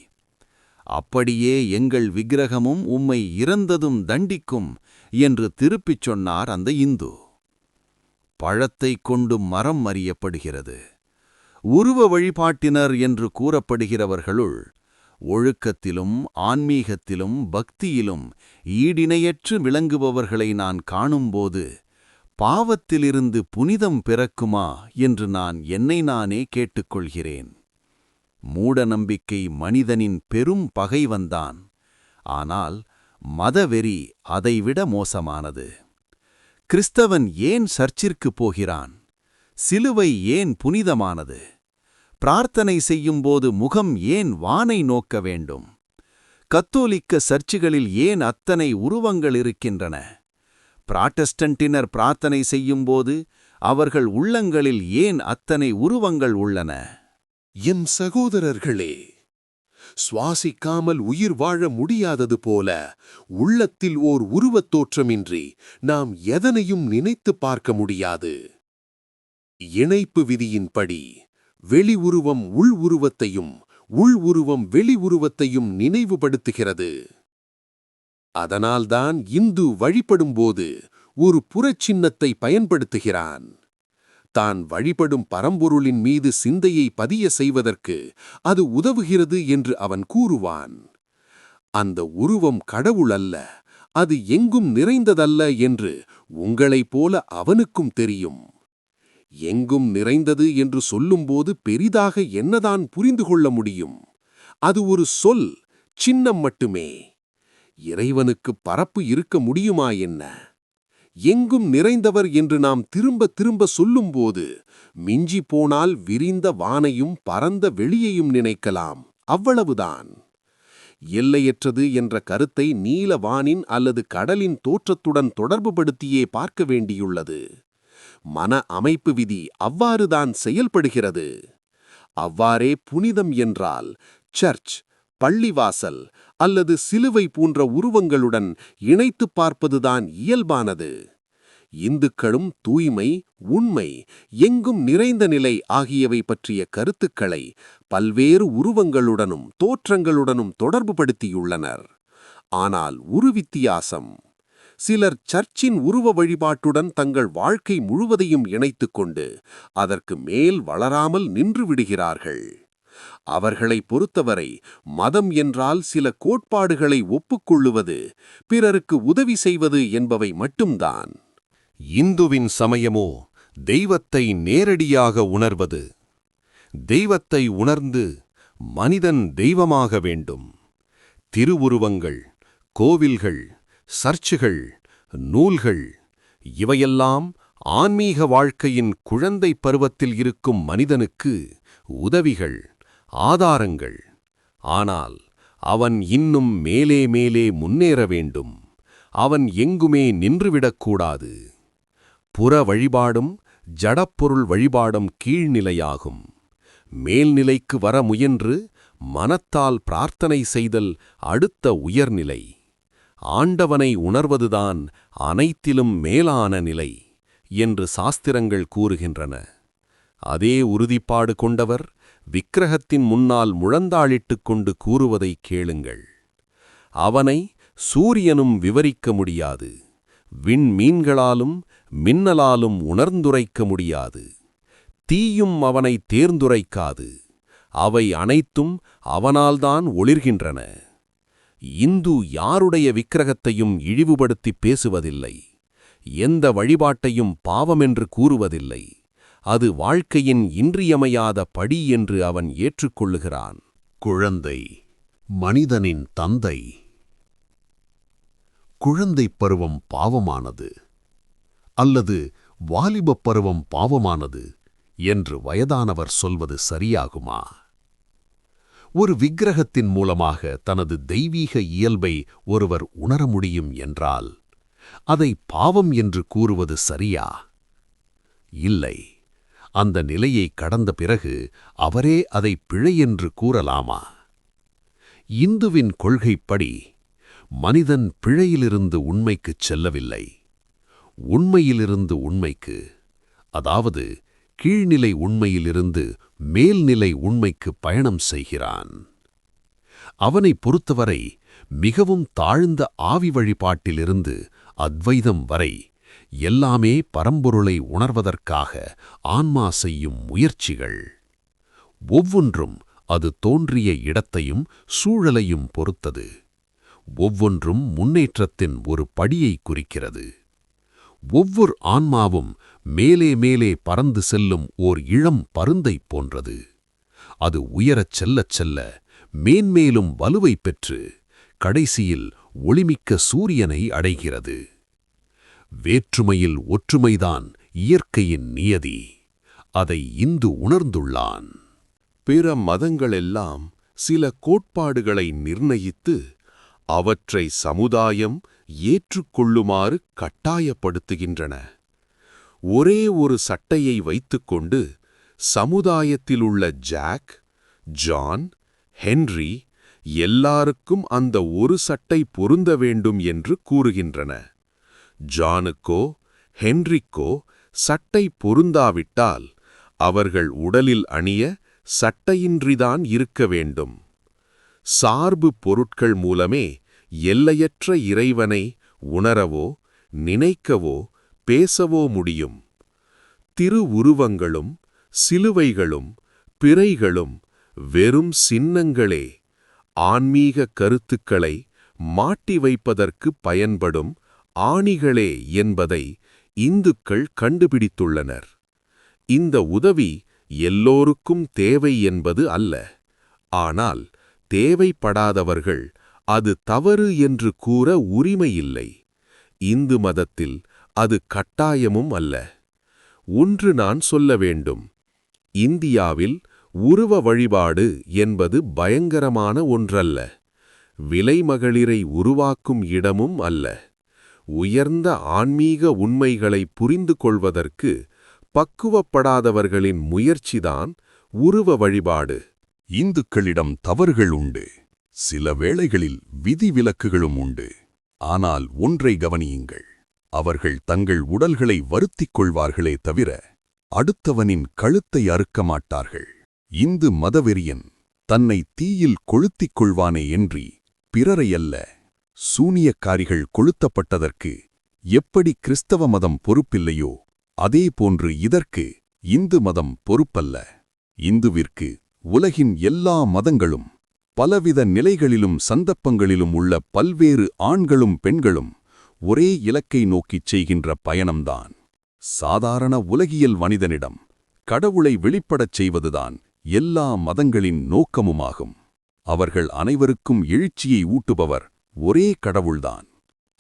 Speaker 5: அப்படியே எங்கள் விக்கிரகமும் உம்மை இறந்ததும் தண்டிக்கும் என்று திருப்பிச் சொன்னார் அந்த இந்து. பழத்தைக் கொண்டு மரம் அறியப்படுகிறது. உருவ வழிபாட்டினர் என்று கூறப்படுகிறவர்களுள் ஒழுக்கத்திலும் ஆன்மீகத்திலும் பக்தியிலும் ஈடிணையற்று விளங்குபவர்களை நான் காணும்போது பாவத்திலிருந்து புனிதம் பிறக்குமா என்று நான் என்னை நானே கேட்டுக்கொள்கிறேன். மூட நம்பிக்கை மனிதனின் பெரும் பகைவன்தான். ஆனால் மதவெறி அதைவிட மோசமானது. கிறிஸ்தவன் ஏன் சர்ச்சிற்கு போகிறான்? சிலுவை ஏன் புனிதமானது? பிரார்த்தனை செய்யும்போது முகம் ஏன் வானை நோக்க வேண்டும்? கத்தோலிக்க சர்ச்சுகளில் ஏன் அத்தனை உருவங்கள் இருக்கின்றன? புராட்டஸ்டன்டினர் பிரார்த்தனை செய்யும்போது அவர்கள் உள்ளங்களில் ஏன் அத்தனை உருவங்கள் உள்ளன?
Speaker 4: என் சகோதரர்களே, சுவாசிக்காமல் உயிர் வாழ முடியாதது போல உள்ளத்தில் ஓர் உருவத் தோற்றமின்றி நாம் எதனையும் நினைத்துப் பார்க்க முடியாது. இணைப்பு விதியின்படி வெளி உருவம் உள் உருவத்தையும் உள் உருவம் வெளி உருவத்தையும் நினைவுபடுத்துகிறது. அதனால்தான் இந்து வழிபடும்போது ஒரு புறச்சின்னத்தை பயன்படுத்துகிறான். தான் வழிபடும் பரம்பொருளின் மீது சிந்தையை பதிய செய்வதற்கு அது உதவுகிறது என்று அவன் கூறுவான். அந்த உருவம் கடவுள் அல்ல, அது எங்கும் நிறைந்ததல்ல என்று உங்களைப் போல அவனுக்கும் தெரியும். எங்கும் நிறைந்தது என்று சொல்லும்போது பெரிதாக என்னதான் புரிந்து கொள்ள முடியும்? அது ஒரு சொல், சின்னம் மட்டுமே. இறைவனுக்கு பரப்பு இருக்க முடியுமா என்ன? எங்கும் நிறைந்தவர் என்று நாம் திரும்ப திரும்ப சொல்லும்போது மிஞ்சி போனால் விரிந்த வானையும் பரந்த வெளியையும் நினைக்கலாம். அவ்வளவுதான். எல்லையற்றது என்ற கருத்தை நீல வானின் அல்லது கடலின் தோற்றத்துடன் தொடர்புபடுத்தியே பார்க்க வேண்டியுள்ளது. மன அமைப்பு விதி அவ்வாறுதான் செயல்படுகிறது. அவ்வாறே புனிதம் என்றால் சர்ச், பள்ளிவாசல் அல்லது சிலுவை போன்ற உருவங்களுடன் இணைத்துப் பார்ப்பதுதான் இயல்பானது. இந்துக்களும் தூய்மை, உண்மை, எங்கும் நிறைந்த நிலை ஆகியவை பற்றிய கருத்துக்களை பல்வேறு உருவங்களுடனும் தோற்றங்களுடனும் தொடர்புபடுத்தியுள்ளனர். ஆனால் ஒரு வித்தியாசம். சிலர் சர்ச்சின் உருவ வழிபாட்டுடன் தங்கள் வாழ்க்கை முழுவதையும் இணைத்துக் கொண்டு அதற்கு மேல் வளராமல் நின்று விடுகிறார்கள். அவர்களை பொறுத்தவரை மதம் என்றால் சில கோட்பாடுகளை ஒப்புக்கொள்ளுவது, பிறருக்கு உதவி செய்வது என்பவை மட்டும்தான்.
Speaker 5: இந்துவின் சமயமோ தெய்வத்தை நேரடியாக உணர்வது. தெய்வத்தை உணர்ந்து மனிதன் தெய்வமாக வேண்டும். திருவுருவங்கள், கோவில்கள், சர்ச்சுகள், நூல்கள் இவையெல்லாம் ஆன்மீக வாழ்க்கையின் குழந்தை பருவத்தில் இருக்கும் மனிதனுக்கு உதவிகள், ஆதாரங்கள். ஆனால் அவன் இன்னும் மேலே மேலே முன்னேற வேண்டும். அவன் எங்குமே நின்றுவிடக்கூடாது. புற வழிபாடும் ஜடப்பொருள் வழிபாடும் கீழ்நிலையாகும். மேல்நிலைக்கு வர முயன்று மனத்தால் பிரார்த்தனை செய்தல் அடுத்த உயர்நிலை. ஆண்டவனை உணர்வதுதான் அனைத்திலும் மேலான நிலை என்று சாஸ்திரங்கள் கூறுகின்றன. அதே உறுதிப்பாடு கொண்டவர் விக்கிரகத்தின் முன்னால் முழந்தாளிட்டுக் கொண்டு கூறுவதை கேளுங்கள். அவனை சூரியனும் விவரிக்க முடியாது. விண்மீன்களாலும் மின்னலாலும் உணர்ந்துரைக்க முடியாது. தீயும் அவனை தேர்ந்துரைக்காது. அவை அனைத்தும் அவனால்தான் ஒளிர்கின்றன. இந்து யாருடைய விக்கிரகத்தையும் இழிவுபடுத்தி பேசுவதில்லை. எந்த வழிபாட்டையும் பாவமென்று கூறுவதில்லை. அது வாழ்க்கையின் இன்றியமையாத படி என்று அவன் ஏற்றுக்கொள்ளுகிறான்.
Speaker 1: குழந்தை மனிதனின் தந்தை. குழந்தைப் பருவம் பாவமானது அல்லது வாலிபப் பருவம் பாவமானது என்று வயதானவர் சொல்வது சரியாகுமா? ஒரு விக்கிரகத்தின் மூலமாக தனது தெய்வீக இயல்பை ஒருவர் உணர முடியும் என்றால் அதை பாவம் என்று கூறுவது சரியா? இல்லை. அந்த நிலையை கடந்த பிறகு அவரே அதை பிழை என்று கூறலாமா? இந்துவின் கொள்கைப்படி மனிதன் பிழையிலிருந்து உண்மைக்குச் செல்லவில்லை, உண்மையிலிருந்து உண்மைக்கு, அதாவது கீழ்நிலை உண்மையிலிருந்து மேல்நிலை உண்மைக்கு பயணம் செய்கிறான். அவனைப் பொறுத்தவரை மிகவும் தாழ்ந்த ஆவி வழிபாட்டிலிருந்து அத்வைதம் வரை எல்லாமே பரம்பொருளை உணர்வதற்காக ஆன்மா செய்யும் முயற்சிகள். ஒவ்வொன்றும் அது தோன்றிய இடத்தையும் சூழலையும் பொறுத்தது. ஒவ்வொன்றும் முன்னேற்றத்தின் ஒரு படியை குறிக்கிறது. ஒவ்வொரு ஆன்மாவும் மேலே மேலே பறந்து செல்லும் ஓர் இளம் பருந்தை போன்றது. அது உயரச் செல்லச் செல்ல மேன்மேலும் வலுவை பெற்று கடைசியில் ஒளிமிக்க சூரியனை அடைகிறது. வேற்றுமையில் ஒற்றுமைதான் இயற்கையின் நியதி. அதை இந்து உணர்ந்துள்ளான்.
Speaker 5: பிற மதங்களெல்லாம் சில கோட்பாடுகளை நிர்ணயித்து அவற்றை சமுதாயம் ஏற்றுக்கொள்ளுமாறு கட்டாயப்படுத்துகின்றன. ஒரே ஒரு சட்டையை வைத்துக்கொண்டு சமுதாயத்திலுள்ள ஜாக், ஜான், ஹென்றி எல்லாருக்கும் அந்த ஒரு சட்டை பொருந்த வேண்டும் என்று கூறுகின்றன. ஜானுக்கோ ஹென்றிக்கோ சட்டை பொருந்தாவிட்டால் அவர்கள் உடலில் அணிய சட்டையின்றிதான் இருக்க வேண்டும். சார்பு பொருட்கள் மூலமே எல்லையற்ற இறைவனை உணரவோ நினைக்கவோ பேசவோ முடியும். திருவுருவங்களும் சிலுவைகளும் பிறைகளும் வெறும் சின்னங்களே. ஆன்மீக கருத்துக்களை மாட்டி வைப்பதற்கு பயன்படும் ஆணிகளே என்பதை இந்துக்கள் கண்டுபிடித்துள்ளனர். இந்த உதவி எல்லோருக்கும் தேவை என்பது அல்ல. ஆனால் தேவைப்படாதவர்கள் அது தவறு என்று கூற உரிமையில்லை. இந்து மதத்தில் அது கட்டாயமும் அல்ல. ஒன்று நான் சொல்ல வேண்டும். இந்தியாவில் உருவ வழிபாடு என்பது பயங்கரமான ஒன்றல்ல. விலைமகளிரை உருவாக்கும் இடமும் அல்ல. உயர்ந்த ஆன்மீக உண்மைகளை புரிந்து கொள்வதற்கு பக்குவப்படாதவர்களின் முயற்சிதான் உருவ வழிபாடு.
Speaker 1: இந்துக்களிடம் தவறுகள் உண்டு. சில வேளைகளில் விதிவிலக்குகளும் உண்டு. ஆனால் ஒன்றை கவனியுங்கள். அவர்கள் தங்கள் உடல்களை வருத்திக் கொள்வார்களே தவிர அடுத்தவனின் கழுத்தை அறுக்க மாட்டார்கள். இந்து மதவெறியன் தன்னை தீயில் கொளுத்திக் கொள்வானே என்றி பிறரையல்ல. சூனியக்காரிகள் கொளுத்தப்பட்டதற்கு எப்படி கிறிஸ்தவ மதம் பொறுப்பில்லையோ அதேபோன்று இதற்கு இந்து மதம் பொறுப்பல்ல. இந்துவிற்கு உலகின் எல்லா மதங்களும் பலவித நிலைகளிலும் சந்தர்ப்பங்களிலும் உள்ள பல்வேறு ஆண்களும் பெண்களும் ஒரே இலக்கை நோக்கிச் செய்கின்ற பயணம்தான். சாதாரண உலகியல் மனிதனிடம் கடவுளை வெளிப்படச் செய்வதுதான் எல்லா மதங்களின் நோக்கமுமாகும். அவர்கள் அனைவருக்கும் எழுச்சியை ஊட்டுபவர் ஒரே கடவுள்தான்.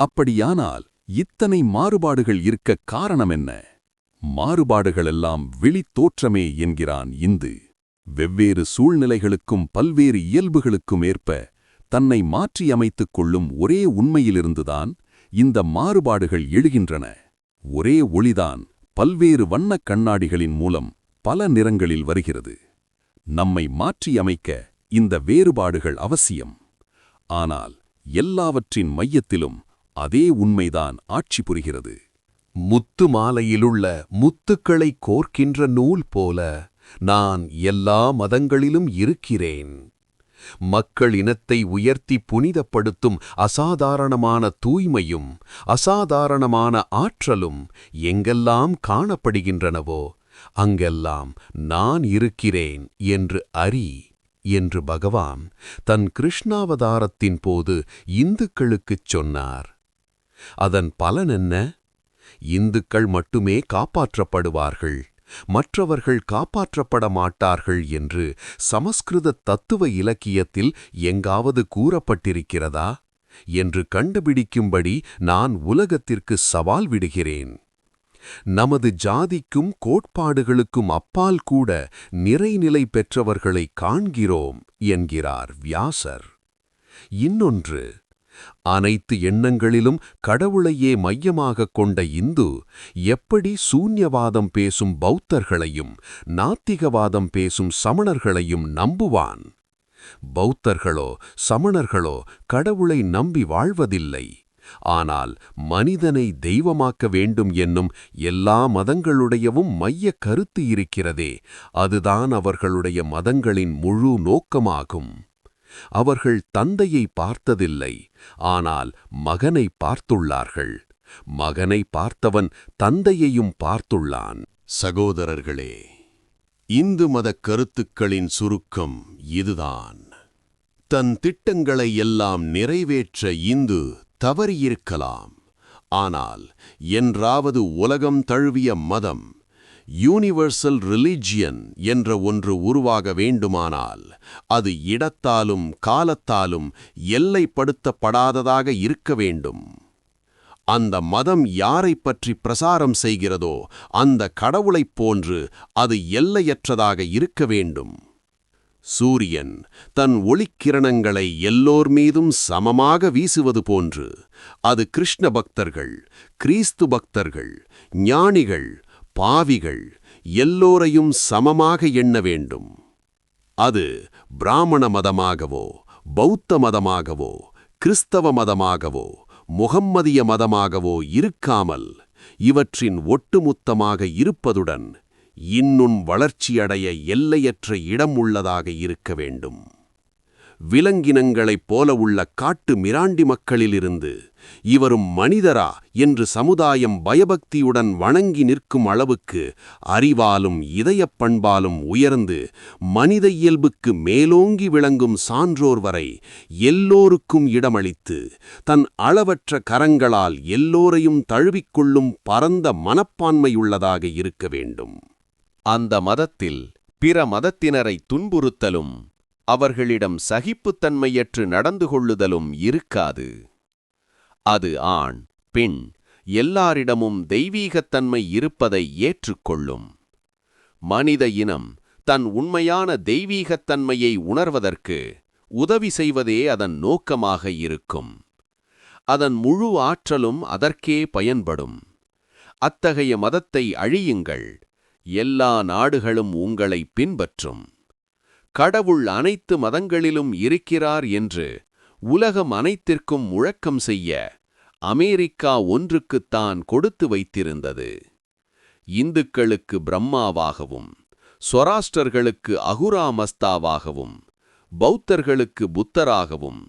Speaker 1: அப்படியானால் இத்தனை மாறுபாடுகள் இருக்க காரணம் என்ன? மாறுபாடுகளெல்லாம் வெளித்தோற்றமே என்கிறான் இந்து. வெவ்வேறு சூழ்நிலைகளுக்கும் பல்வேறு இயல்புகளுக்கும் ஏற்ப தன்னை மாற்றியமைத்துக் கொள்ளும் ஒரே உண்மையிலிருந்துதான் இந்த மாறுபாடுகள் எழுகின்றன. ஒரே ஒளிதான் பல்வேறு வண்ணக் கண்ணாடிகளின் மூலம் பல நிறங்களில் வருகிறது. நம்மை மாற்றியமைக்க இந்த வேறுபாடுகள் அவசியம். ஆனால் எல்லாவற்றின் மையத்திலும் அதே உண்மைதான் ஆட்சி புரிகிறது.
Speaker 4: முத்து மாலையிலுள்ள முத்துக்களை கோர்க்கின்ற நூல் போல நான் எல்லா மதங்களிலும் இருக்கிறேன். மக்கள் இனத்தை உயர்த்தி புனிதப்படுத்தும் அசாதாரணமான தூய்மையும் அசாதாரணமான ஆற்றலும் எங்கெல்லாம் காணப்படுகின்றனவோ அங்கெல்லாம் நான் இருக்கிறேன் என்று அறி என்று பகவான் தன் கிருஷ்ணாவதாரத்தின் போது இந்துக்களுக்குச் சொன்னார். அதன் பலன் என்ன? இந்துக்கள் மட்டுமே காப்பாற்றப்படுவார்கள், மற்றவர்கள் காப்பாற்றப்பட மாட்டார்கள் என்று சமஸ்கிருத தத்துவ இலக்கியத்தில் எங்காவது கூறப்பட்டிருக்கிறதா என்று கண்டுபிடிக்கும்படி நான் உலகத்திற்கு சவால் விடுகிறேன். நமது ஜாதிக்கும் கோட்பாடுகளுக்கும் அப்பால் கூட நிறைநிலை பெற்றவர்களை காண்கிறோம் என்கிறார் வியாசர். இன்னொன்று, அனைத்து எண்ணங்களிலும் கடவுளையே மையமாகக் கொண்ட இந்து எப்படி சூன்யவாதம் பேசும் பௌத்தர்களையும் நாத்திகவாதம் பேசும் சமணர்களையும் நம்புவான்? பௌத்தர்களோ சமணர்களோ கடவுளை நம்பி வாழ்வதில்லை. ஆனால் மனிதனை தெய்வமாக்க வேண்டும் என்னும் எல்லா மதங்களுடையவும் மையக் கருத்து இருக்கிறதே, அதுதான் அவர்களுடைய மதங்களின் முழு நோக்கமாகும். அவர்கள் தந்தையை பார்த்ததில்லை, ஆனால் மகனை பார்த்துள்ளார்கள். மகனை பார்த்தவன் தந்தையையும் பார்த்துள்ளான்.
Speaker 1: சகோதரர்களே, இந்து மதக் கருத்துக்களின் சுருக்கம் இதுதான். தன் திட்டங்களை எல்லாம் நிறைவேற்ற இந்து தவறியிருக்கலாம். ஆனால் என்றாவது உலகம் தழுவிய மதம், யூனிவர்சல் ரிலிஜியன் என்ற ஒன்று உருவாக வேண்டுமானால் அது இடத்தாலும் காலத்தாலும் எல்லைப்படுத்தப்படாததாக இருக்க வேண்டும். அந்த மதம் யாரைப் பற்றி பிரசாரம் செய்கிறதோ அந்த கடவுளைப் போன்று அது எல்லையற்றதாக இருக்க வேண்டும். சூரியன் தன் ஒளிக்கிரணங்களை எல்லோர் மீதும் சமமாக வீசுவது போன்று அது கிருஷ்ண பக்தர்கள், கிறிஸ்து பக்தர்கள், ஞானிகள், பாவிகள் எல்லோரையும் சமமாக எண்ண வேண்டும். அது பிராமண மதமாகவோ பௌத்த மதமாகவோ கிறிஸ்தவ மதமாகவோ முகம்மதிய மதமாகவோ இருக்காமல் இவற்றின் ஒட்டுமொத்தமாக இருப்பதுடன் இன்னும் வளர்ச்சியடைய எல்லையற்ற இடம் உள்ளதாக இருக்க வேண்டும். விலங்கினங்களைப் போல உள்ள காட்டு மிராண்டி மக்களிலிருந்து இவரும் மனிதரா என்று சமுதாயம் பயபக்தியுடன் வணங்கி நிற்கும் அளவுக்கு அறிவாலும் இதயப் பண்பாலும் உயர்ந்து மனித இயல்புக்கு மேலோங்கி விளங்கும் சான்றோர் வரை எல்லோருக்கும் இடமளித்து தன் அளவற்ற கரங்களால் எல்லோரையும் தழுவிக்கொள்ளும் பரந்த மனப்பான்மையுள்ளதாக இருக்க வேண்டும்.
Speaker 3: அந்த மதத்தில் பிற மதத்தினரை துன்புறுத்தலும் அவர்களிடம் சகிப்புத்தன்மையற்று நடந்து கொள்ளுதலும் இருக்காது. அது ஆண் பெண் எல்லாரிடமும் தெய்வீகத்தன்மை இருப்பதை ஏற்றுக்கொள்ளும். மனித இனம் தன் உண்மையான தெய்வீகத்தன்மையை உணர்வதற்கு உதவி செய்வதே அதன் நோக்கமாக இருக்கும். அதன் முழு ஆற்றலும் அதற்கே பயன்படும். அத்தகைய மதத்தை அழியுங்கள், எல்லா நாடுகளும் உங்களை பின்பற்றும். கடவுள் அனைத்து மதங்களிலும் இருக்கிறார் என்று உலகம் அனைத்திற்கும் முழக்கம் செய்ய அமெரிக்கா ஒன்றுக்குத்தான் கொடுத்து வைத்திருந்தது. இந்துக்களுக்கு பிரம்மாவாகவும், சொராஷ்டர்களுக்கு அகுரா மஸ்தாவாகவும், பௌத்தர்களுக்கு புத்தராகவும்,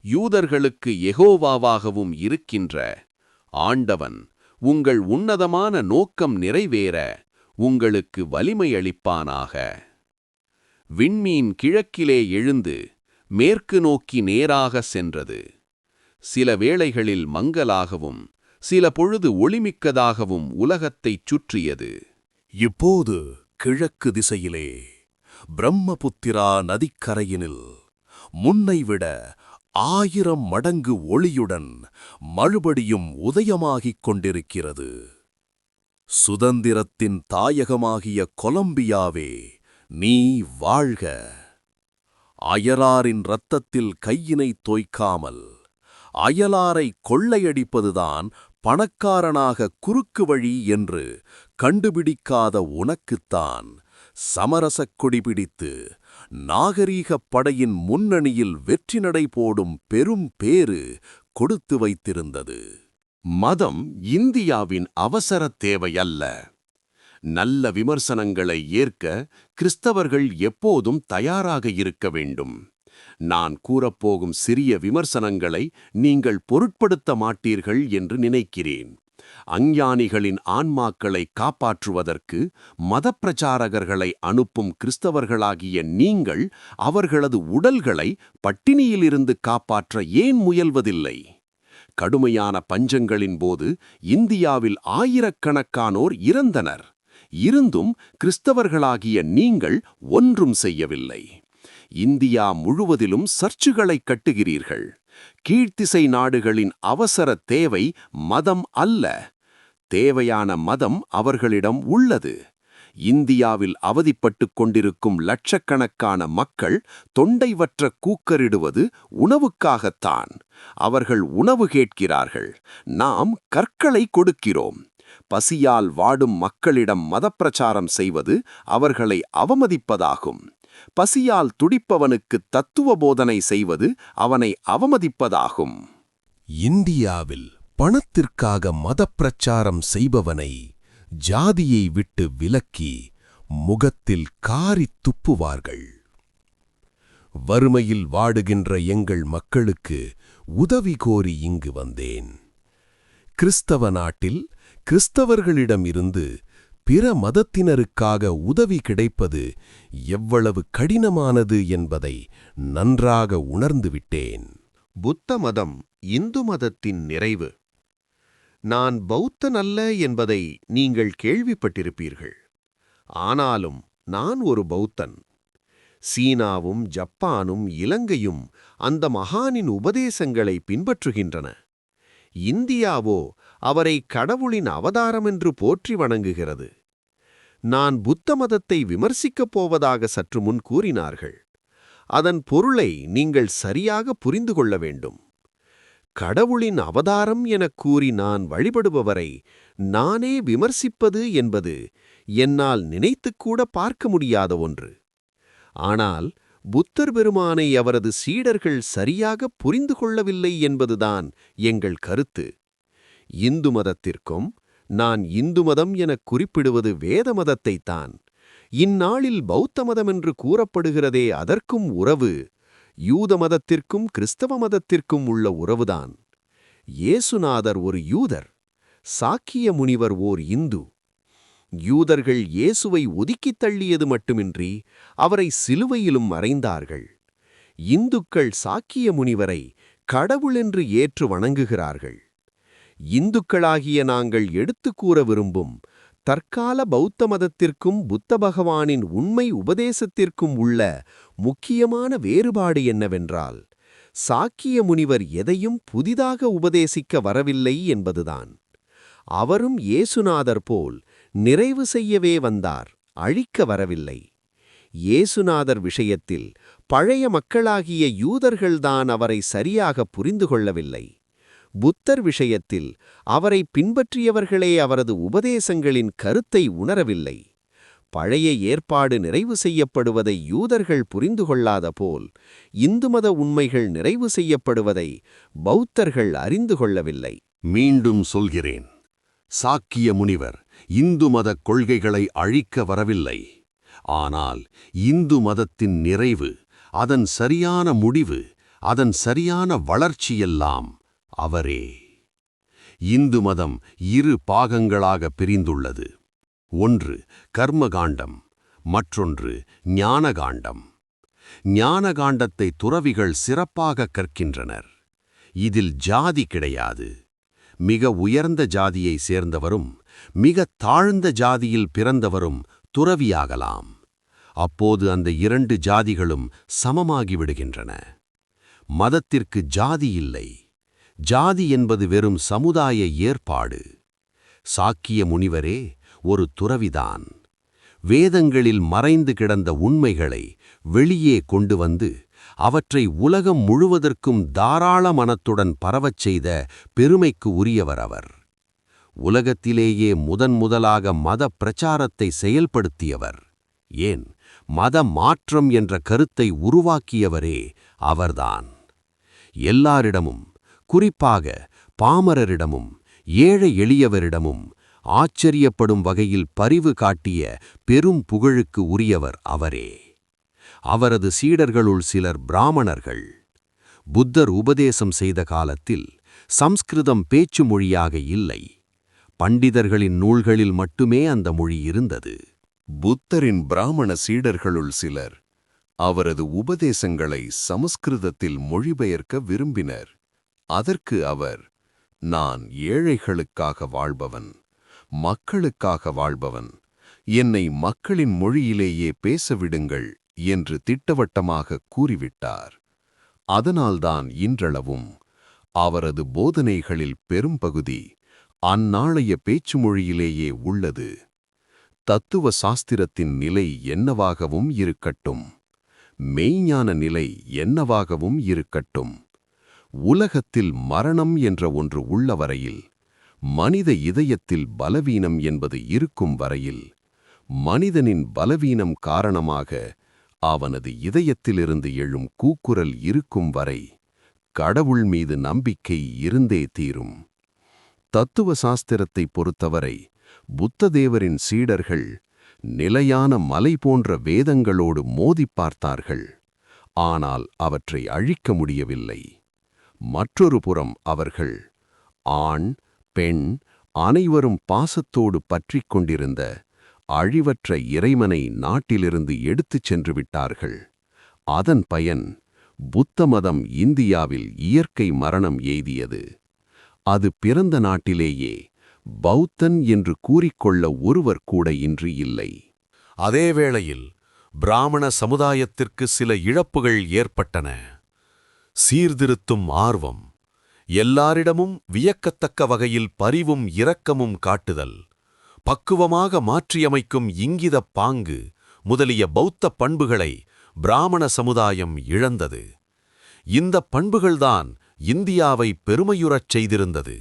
Speaker 3: யூதர்களுக்கு யெகோவாவாகவும் இருக்கின்ற ஆண்டவன் உங்கள் உன்னதமான நோக்கம் நிறைவேற உங்களுக்கு வலிமையளிப்பானாக. விண்மீன் கிழக்கிலே எழுந்து மேற்கு நோக்கி நேராக சென்றது. சில வேளைகளில் மங்கலாகவும் சில பொழுது ஒளிமிக்கதாகவும் உலகத்தைச் சுற்றியது.
Speaker 2: இப்போது கிழக்கு திசையிலே பிரம்மபுத்திரா நதிக்கரையினில் முன்னைவிட 1000 மடங்கு ஒளியுடன் மறுபடியும் உதயமாகிக் கொண்டிருக்கிறது. சுதந்திரத்தின் தாயகமாகிய கொலம்பியாவே, நீ வாழ்க! அயலாரின் இரத்தத்தில் கையினை தோய்க்காமல் அயலாரை கொள்ளையடிப்பதுதான் பணக்காரனாக குறுக்கு வழி என்று கண்டுபிடிக்காத உனக்குத்தான் சமரசக் கொடி பிடித்து நாகரீகப் படையின் முன்னணியில் வெற்றி நடை போடும் பெரும் பேறு கொடுத்து வைத்திருந்தது.
Speaker 1: மதம் இந்தியாவின் அவசர தேவையல்ல. நல்ல விமர்சனங்களை ஏற்க கிறிஸ்தவர்கள் எப்போதும் தயாராக இருக்க வேண்டும். நான் கூறப்போகும் சிறிய விமர்சனங்களை நீங்கள் பொருட்படுத்த மாட்டீர்கள் என்று நினைக்கிறேன். அஞ்ஞானிகளின் ஆன்மாக்களை காப்பாற்றுவதற்கு மதப்பிரச்சாரகர்களை அனுப்பும் கிறிஸ்தவர்களாகிய நீங்கள் அவர்களது உடல்களை பட்டினியிலிருந்து காப்பாற்ற ஏன் முயல்வதில்லை? கடுமையான பஞ்சங்களின் போது இந்தியாவில் ஆயிரக்கணக்கானோர் இறந்தனர். இருந்தும் கிறிஸ்தவர்களாகிய நீங்கள் ஒன்றும் செய்யவில்லை. இந்தியா முழுவதிலும் சர்ச்சுகளை கட்டுகிறீர்கள். கீழ்த்திசை நாடுகளின் அவசர தேவை மதம் அல்ல. தேவையான மதம் அவர்களிடம் உள்ளது. இந்தியாவில் அவதிப்பட்டுக் கொண்டிருக்கும் லட்சக்கணக்கான மக்கள் தொண்டை வற்ற கூக்கரிடுவது உணவுக்காகத்தான். அவர்கள் உணவு கேட்கிறார்கள். நாம் கற்களை கொடுக்கிறோம். பசியால் வாடும் மக்களிடம் மதப்பிரச்சாரம் செய்வது அவர்களை அவமதிப்பதாகும். பசியால் துடிப்பவனுக்கு தத்துவ போதனை செய்வது அவனை அவமதிப்பதாகும்.
Speaker 2: இந்தியாவில் பணத்திற்காக மதப்பிரச்சாரம் செய்பவனை ஜாதியை விட்டு விலக்கி முகத்தில் காரித் துப்புவார்கள். வறுமையில் வாடுகின்ற எங்கள் மக்களுக்கு உதவி கோரி இங்கு வந்தேன். கிறிஸ்தவ நாட்டில் கிறிஸ்தவர்களிடமிருந்து பிற மதத்தினருக்காக உதவி கிடைப்பது எவ்வளவு கடினமானது என்பதை நன்றாக உணர்ந்துவிட்டேன்.
Speaker 1: புத்த மதம் இந்து மதத்தின் நிறைவு. நான் பௌத்தன் அல்ல என்பதை நீங்கள் கேள்விப்பட்டிருப்பீர்கள். ஆனாலும் நான் ஒரு பௌத்தன். சீனாவும் ஜப்பானும் இலங்கையும் அந்த மகானின் உபதேசங்களை பின்பற்றுகின்றன. இந்தியாவோ அவரை கடவுளின் அவதாரம் என்று போற்றி வணங்குகிறது. நான் புத்த மதத்தை விமர்சிக்கப் போவதாக சற்று முன் கூறினார்கள். அதன் பொருளை நீங்கள் சரியாக புரிந்து கொள்ள வேண்டும். கடவுளின் அவதாரம் எனக் கூறி நான் வழிபடுபவரை நானே விமர்சிப்பது என்பது என்னால் நினைத்துக்கூட பார்க்க முடியாத ஒன்று. ஆனால் புத்தர் பெருமானை அவரது சீடர்கள் சரியாக புரிந்து கொள்ளவில்லை என்பதுதான் எங்கள் கருத்து. இந்து மதத்திற்கும் நான் இந்து மதம் எனக் குறிப்பிடுவது வேத மதத்தைத்தான். இந்நாளில் பௌத்த மதம் என்று கூறப்படுகிறதே, அதற்கும் உறவு யூத மதத்திற்கும் கிறிஸ்தவ மதத்திற்கும் உள்ள உறவுதான். இயேசுநாதர் ஒரு யூதர், சாக்கிய முனிவர் ஓர் இந்து. யூதர்கள் இயேசுவை ஒதுக்கித் தள்ளியது மட்டுமின்றி அவரை சிலுவையிலும் அறைந்தார்கள். இந்துக்கள் சாக்கிய முனிவரை கடவுளென்று ஏற்று வணங்குகிறார்கள். இந்துக்களாகிய நாங்கள் எடுத்துக் கூற விரும்பும் தற்கால பௌத்த மதத்திற்கும் புத்த பகவானின் உண்மை உபதேசத்திற்கும் உள்ள முக்கியமான வேறுபாடு என்னவென்றால், சாக்கிய முனிவர் எதையும் புதிதாக உபதேசிக்க வரவில்லை என்பதுதான். அவரும் இயேசுநாதர் போல் நிறைவு செய்யவே வந்தார், அழிக்க வரவில்லை. இயேசுநாதர் விஷயத்தில் பழைய மக்களாகிய யூதர்கள்தான் அவரை சரியாக புரிந்து கொள்ளவில்லை. புத்தர் விஷயத்தில் அவரை பின்பற்றியவர்களே அவரது உபதேசங்களின் கருத்தை உணரவில்லை. பழைய ஏற்பாடு நிறைவு செய்யப்படுவதை யூதர்கள் புரிந்து கொள்ளாத போல் இந்து மத உண்மைகள் நிறைவு செய்யப்படுவதை பௌத்தர்கள் அறிந்து கொள்ளவில்லை.
Speaker 5: மீண்டும் சொல்கிறேன், சாக்கிய முனிவர் இந்து மதக் கொள்கைகளை அழிக்க வரவில்லை. ஆனால் இந்து மதத்தின் நிறைவு, அதன் சரியான முடிவு, அதன் சரியான வளர்ச்சியெல்லாம் அவரே. இந்து மதம் 2 பாகங்களாக பிரிந்துள்ளது. ஒன்று கர்மகாண்டம், மற்றொன்று ஞானகாண்டம். ஞானகாண்டத்தை துறவிகள் சிறப்பாக கற்கின்றனர். இதில் ஜாதி கிடையாது. மிக உயர்ந்த ஜாதியை சேர்ந்தவரும் மிக தாழ்ந்த ஜாதியில் பிறந்தவரும் துறவியாகலாம். அப்போது அந்த 2 ஜாதிகளும் சமமாகிவிடுகின்றன. மதத்திற்கு ஜாதி இல்லை. ஜாதி என்பது வெறும் சமுதாய ஏற்பாடு. சாக்கிய முனிவரே ஒரு துறவிதான். வேதங்களில் மறைந்து கிடந்த உண்மைகளை வெளியே கொண்டு வந்து அவற்றை உலகம் முழுவதற்கும் தாராள மனத்துடன் பரவச் செய்த பெருமைக்கு உரியவர் அவர். உலகத்திலேயே முதலாக மத பிரச்சாரத்தை செயல்படுத்தியவர், ஏன் மத மாற்றம் என்ற கருத்தை உருவாக்கியவரே அவர்தான். எல்லாரிடமும், குறிப்பாக பாமரரிடமும் ஏழை எளியவரிடமும் ஆச்சரியப்படும் வகையில் பரிவு காட்டிய பெரும் புகழுக்கு உரியவர் அவரே. அவரது சீடர்களுள் சிலர் பிராமணர்கள். புத்தர் உபதேசம் செய்த காலத்தில் சம்ஸ்கிருதம் பேச்சு மொழியாக இல்லை. பண்டிதர்களின் நூல்களில் மட்டுமே அந்த மொழி இருந்தது. புத்தரின் பிராமண சீடர்களுள் சிலர் அவரது உபதேசங்களை சமஸ்கிருதத்தில் மொழிபெயர்க்க விரும்பினர். அதற்கு அவர், நான் ஏழைகளுக்காக வாழ்பவன், மக்களுக்காக வாழ்பவன், என்னை மக்களின் மொழியிலேயே பேசவிடுங்கள் என்று திட்டவட்டமாக கூறிவிட்டார். அதனால்தான் இன்றளவும் அவரது போதனைகளில் பெரும்பகுதி அந்நாளைய பேச்சு மொழியிலேயே உள்ளது. தத்துவ சாஸ்திரத்தின் நிலை என்னவாகவும் இருக்கட்டும், மெய்ஞான நிலை என்னவாகவும் இருக்கட்டும், உலகத்தில் மரணம் என்ற ஒன்று உள்ள வரையில், மனித இதயத்தில் பலவீனம் என்பது இருக்கும் வரையில், மனிதனின் பலவீனம் காரணமாக அவனது இதயத்திலிருந்து எழும் கூக்குரல் இருக்கும் வரை கடவுள் மீது நம்பிக்கை இருந்தே தீரும். தத்துவ சாஸ்திரத்தை பொறுத்தவரை புத்ததேவரின் சீடர்கள் நிலையான மலை போன்ற வேதங்களோடு மோதிப் பார்த்தார்கள். ஆனால் அவற்றை அழிக்க முடியவில்லை. மற்றொரு புறம் அவர்கள் ஆண், பெண் அனைவரும் பாசத்தோடு பற்றிக் கொண்டிருந்த அழிவற்ற இறைவனை நாட்டிலிருந்து எடுத்துச் சென்று விட்டார்கள். அதன் பயன் புத்த மதம் இந்தியாவில் இயற்கை மரணம் எய்தியது. அது பிறந்த நாட்டிலேயே பௌத்தன் என்று கூறிக்கொள்ள ஒருவர் கூட இன்று இல்லை.
Speaker 4: அதே வேளையில் பிராமண சமுதாயத்திற்கு சில இழப்புகள் ஏற்பட்டன. சீர்திருத்தும் ஆர்வம், எல்லாரிடமும் வியக்கத்தக்க வகையில் பரிவும் இரக்கமும் காட்டுதல், பக்குவமாக மாற்றியமைக்கும் இங்கிதப் பாங்கு முதலிய பௌத்த பண்புகளை பிராமண சமுதாயம் இழந்தது. இந்த பண்புகள்தான் இந்தியாவை பெருமையுறச் செய்திருந்தது.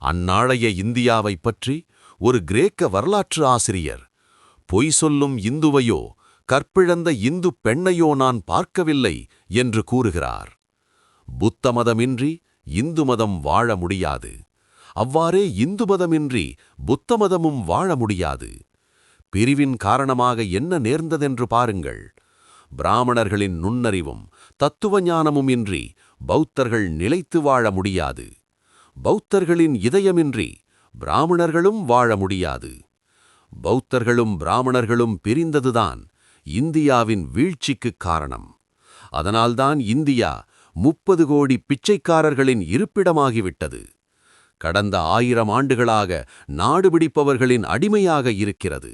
Speaker 4: அந்நாளைய இந்தியாவைப் பற்றி ஒரு கிரேக்க வரலாற்று ஆசிரியர், பொய் சொல்லும் இந்துவையோ கற்பிழந்த இந்து பெண்ணையோ நான் பார்க்கவில்லை என்று கூறுகிறார். புத்த மதமின்றி இந்து மதம் வாழ முடியாது. அவ்வாறே இந்து மதமின்றி புத்த மதமும் வாழ முடியாது. பிரிவின் காரணமாக என்ன நேர்ந்ததென்று பாருங்கள். பிராமணர்களின் நுண்ணறிவும் தத்துவ ஞானமும் இன்றி பௌத்தர்கள் நிலைத்து வாழ முடியாது. பௌத்தர்களின் இதயமின்றி பிராமணர்களும் வாழ முடியாது. பௌத்தர்களும் பிராமணர்களும் பிரிந்ததுதான் இந்தியாவின் வீழ்ச்சிக்குக் காரணம். அதனால்தான் இந்தியா 30 கோடி பிச்சைக்காரர்களின் இருப்பிடமாகிவிட்டது. கடந்த 1000 ஆண்டுகளாக நாடுபிடிப்பவர்களின் அடிமையாக இருக்கிறது.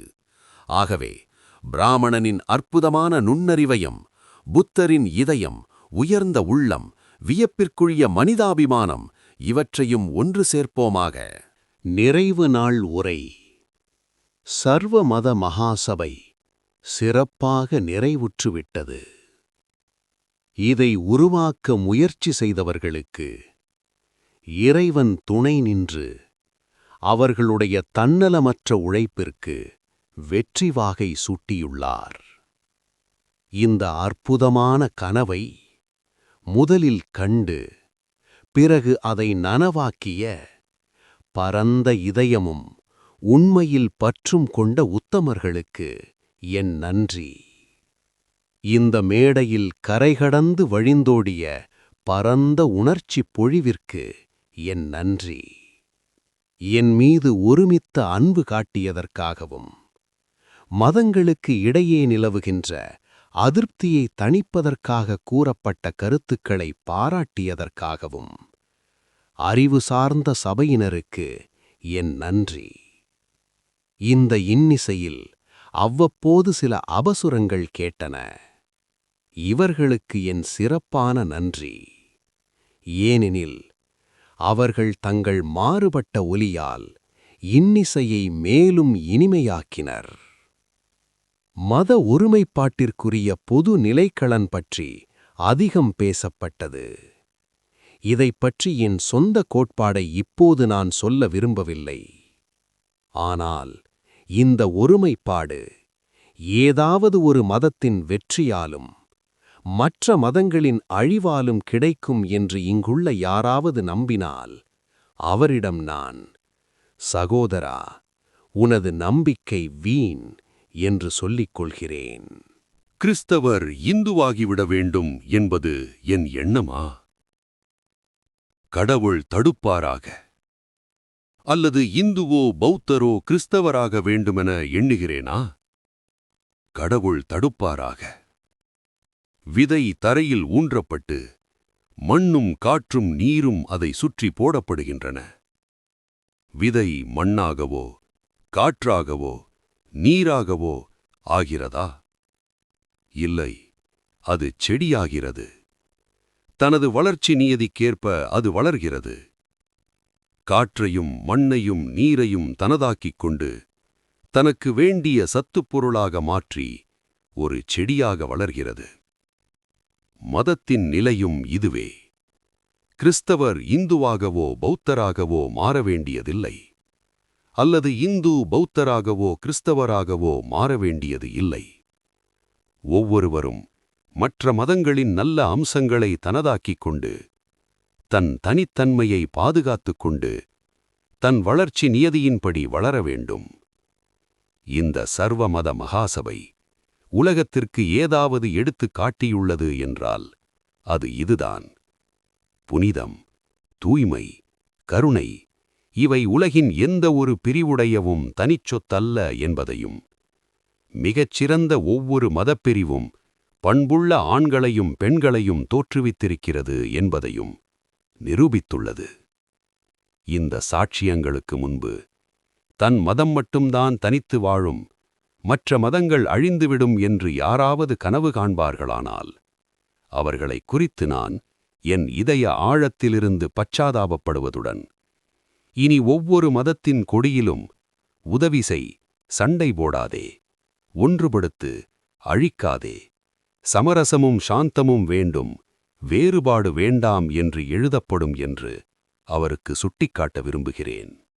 Speaker 4: ஆகவே பிராமணனின் அற்புதமான நுண்ணறிவையும், புத்தரின் இதயம், உயர்ந்த உள்ளம், வியப்பிற்குரிய மனிதாபிமானம் இவற்றையும் ஒன்று சேர்ப்போமாக.
Speaker 3: நிறைவு நாள் உரை. சர்வ மத மகாசபை சிறப்பாக நிறைவுற்றுவிட்டது. இதை உருவாக்க முயற்சி செய்தவர்களுக்கு இறைவன் துணை நின்று அவர்களுடைய தன்னலமற்ற உழைப்பிற்கு வெற்றி வாகை சூட்டியுள்ளார். இந்த அற்புதமான கனவை முதலில் கண்டு பிறகு அதை நனவாக்கிய பரந்த இதயமும் உண்மையில் பற்றும் கொண்ட உத்தமர்களுக்கு என் நன்றி. இந்த மேடையில் கரைகடந்து வழிந்தோடிய பரந்த உணர்ச்சிப் பொழிவிற்கு என் நன்றி. என் மீது ஒருமித்த அன்பு காட்டியதற்காகவும், மதங்களுக்கு இடையே நிலவுகின்ற அதிருப்தியை தணிப்பதற்காக கூறப்பட்ட கருத்துக்களை பாராட்டியதற்காகவும், அறிவு சார்ந்த சபையினருக்கு என் நன்றி. இந்த இன்னிசையில் அவ்வப்போது சில அபசுரங்கள் கேட்டன. இவர்களுக்கு என் சிறப்பான நன்றி. ஏனெனில் அவர்கள் தங்கள் மாறுபட்ட ஒலியால் இன்னிசையை மேலும் இனிமையாக்கினர். மத ஒருமைப்பாட்டிற்குரிய பொது நிலைக்களன் பற்றி அதிகம் பேசப்பட்டது. இதைப் பற்றி என் சொந்த கோட்பாடை இப்போது நான் சொல்ல விரும்பவில்லை. ஆனால் இந்த ஒருமைப்பாடு ஏதாவது ஒரு மதத்தின் வெற்றியாலும் மற்ற மதங்களின் அழிவாலும் கிடைக்கும் என்று இங்குள்ள யாராவது நம்பினால், அவரிடம் நான், சகோதரா, உனது நம்பிக்கை வீண் என்று சொல்லிக் கொள்கிறேன்.
Speaker 5: கிறிஸ்தவர் இந்துவாகிவிட வேண்டும் என்பது என் எண்ணமா? கடவுள் தடுப்பாராக. அல்லது இந்துவோ பௌத்தரோ கிறிஸ்தவராக வேண்டுமென எண்ணுகிறேனா? கடவுள் தடுப்பாராக. விதை தரையில் ஊன்றப்பட்டு மண்ணும் காற்றும் நீரும் அதை சுற்றி போடப்படுகின்றன. விதை மண்ணாகவோ காற்றாகவோ நீராகவோ ஆகிறதா? இல்லை, அது செடியாகிறது. தனது வளர்ச்சி நியதிக்கேற்ப அது வளர்கிறது. காற்றையும் மண்ணையும் நீரையும் தனதாக்கிக் கொண்டு தனக்கு வேண்டிய சத்துப்பொருளாக மாற்றி ஒரு செடியாக வளர்கிறது. மதத்தின் நிலையும் இதுவே. கிறிஸ்தவர் இந்துவாகவோ பௌத்தராகவோ மாற வேண்டியதில்லை. அல்லது இந்து பௌத்தராகவோ கிறிஸ்தவராகவோ மாற வேண்டியது இல்லை. ஒவ்வொருவரும் மற்ற மதங்களின் நல்ல அம்சங்களை தனதாக்கிக் கொண்டு, தன் தனித்தன்மையை பாதுகாத்துக் கொண்டு, தன் வளர்ச்சி நியதியின்படி வளர வேண்டும். இந்த சர்வமத மகாசபை உலகத்திற்கு ஏதாவது எடுத்துக் காட்டியுள்ளது என்றால் அது இதுதான். புனிதம், தூய்மை, கருணை இவை உலகின் எந்த ஒரு பிரிவுடையவும் தனிச்சொத்தல்ல என்பதையும், மிகச்சிறந்த ஒவ்வொரு மதப்பிரிவும் பண்புள்ள ஆண்களையும் பெண்களையும் தோற்றுவித்திருக்கிறது என்பதையும் நிரூபித்துள்ளது. இந்த சாட்சியங்களுக்கு முன்பு தன் மதம் மட்டும்தான் தனித்து வாழும், மற்ற மதங்கள் அழிந்துவிடும் என்று யாராவது கனவு காண்பார்களானால், அவர்களை குறித்து நான் என் இதய ஆழத்திலிருந்து பச்சாதாபப்படுவதுடன், இனி ஒவ்வொரு மதத்தின் கொடியிலும் உதவி செய், சண்டை போடாதே, ஒன்றுபடுத்து, அழிக்காதே, சமரசமும் சாந்தமும் வேண்டும், வேறுபாடு வேண்டாம் என்று எழுதப்படும் என்று அவருக்கு சுட்டிக்காட்ட விரும்புகிறேன்.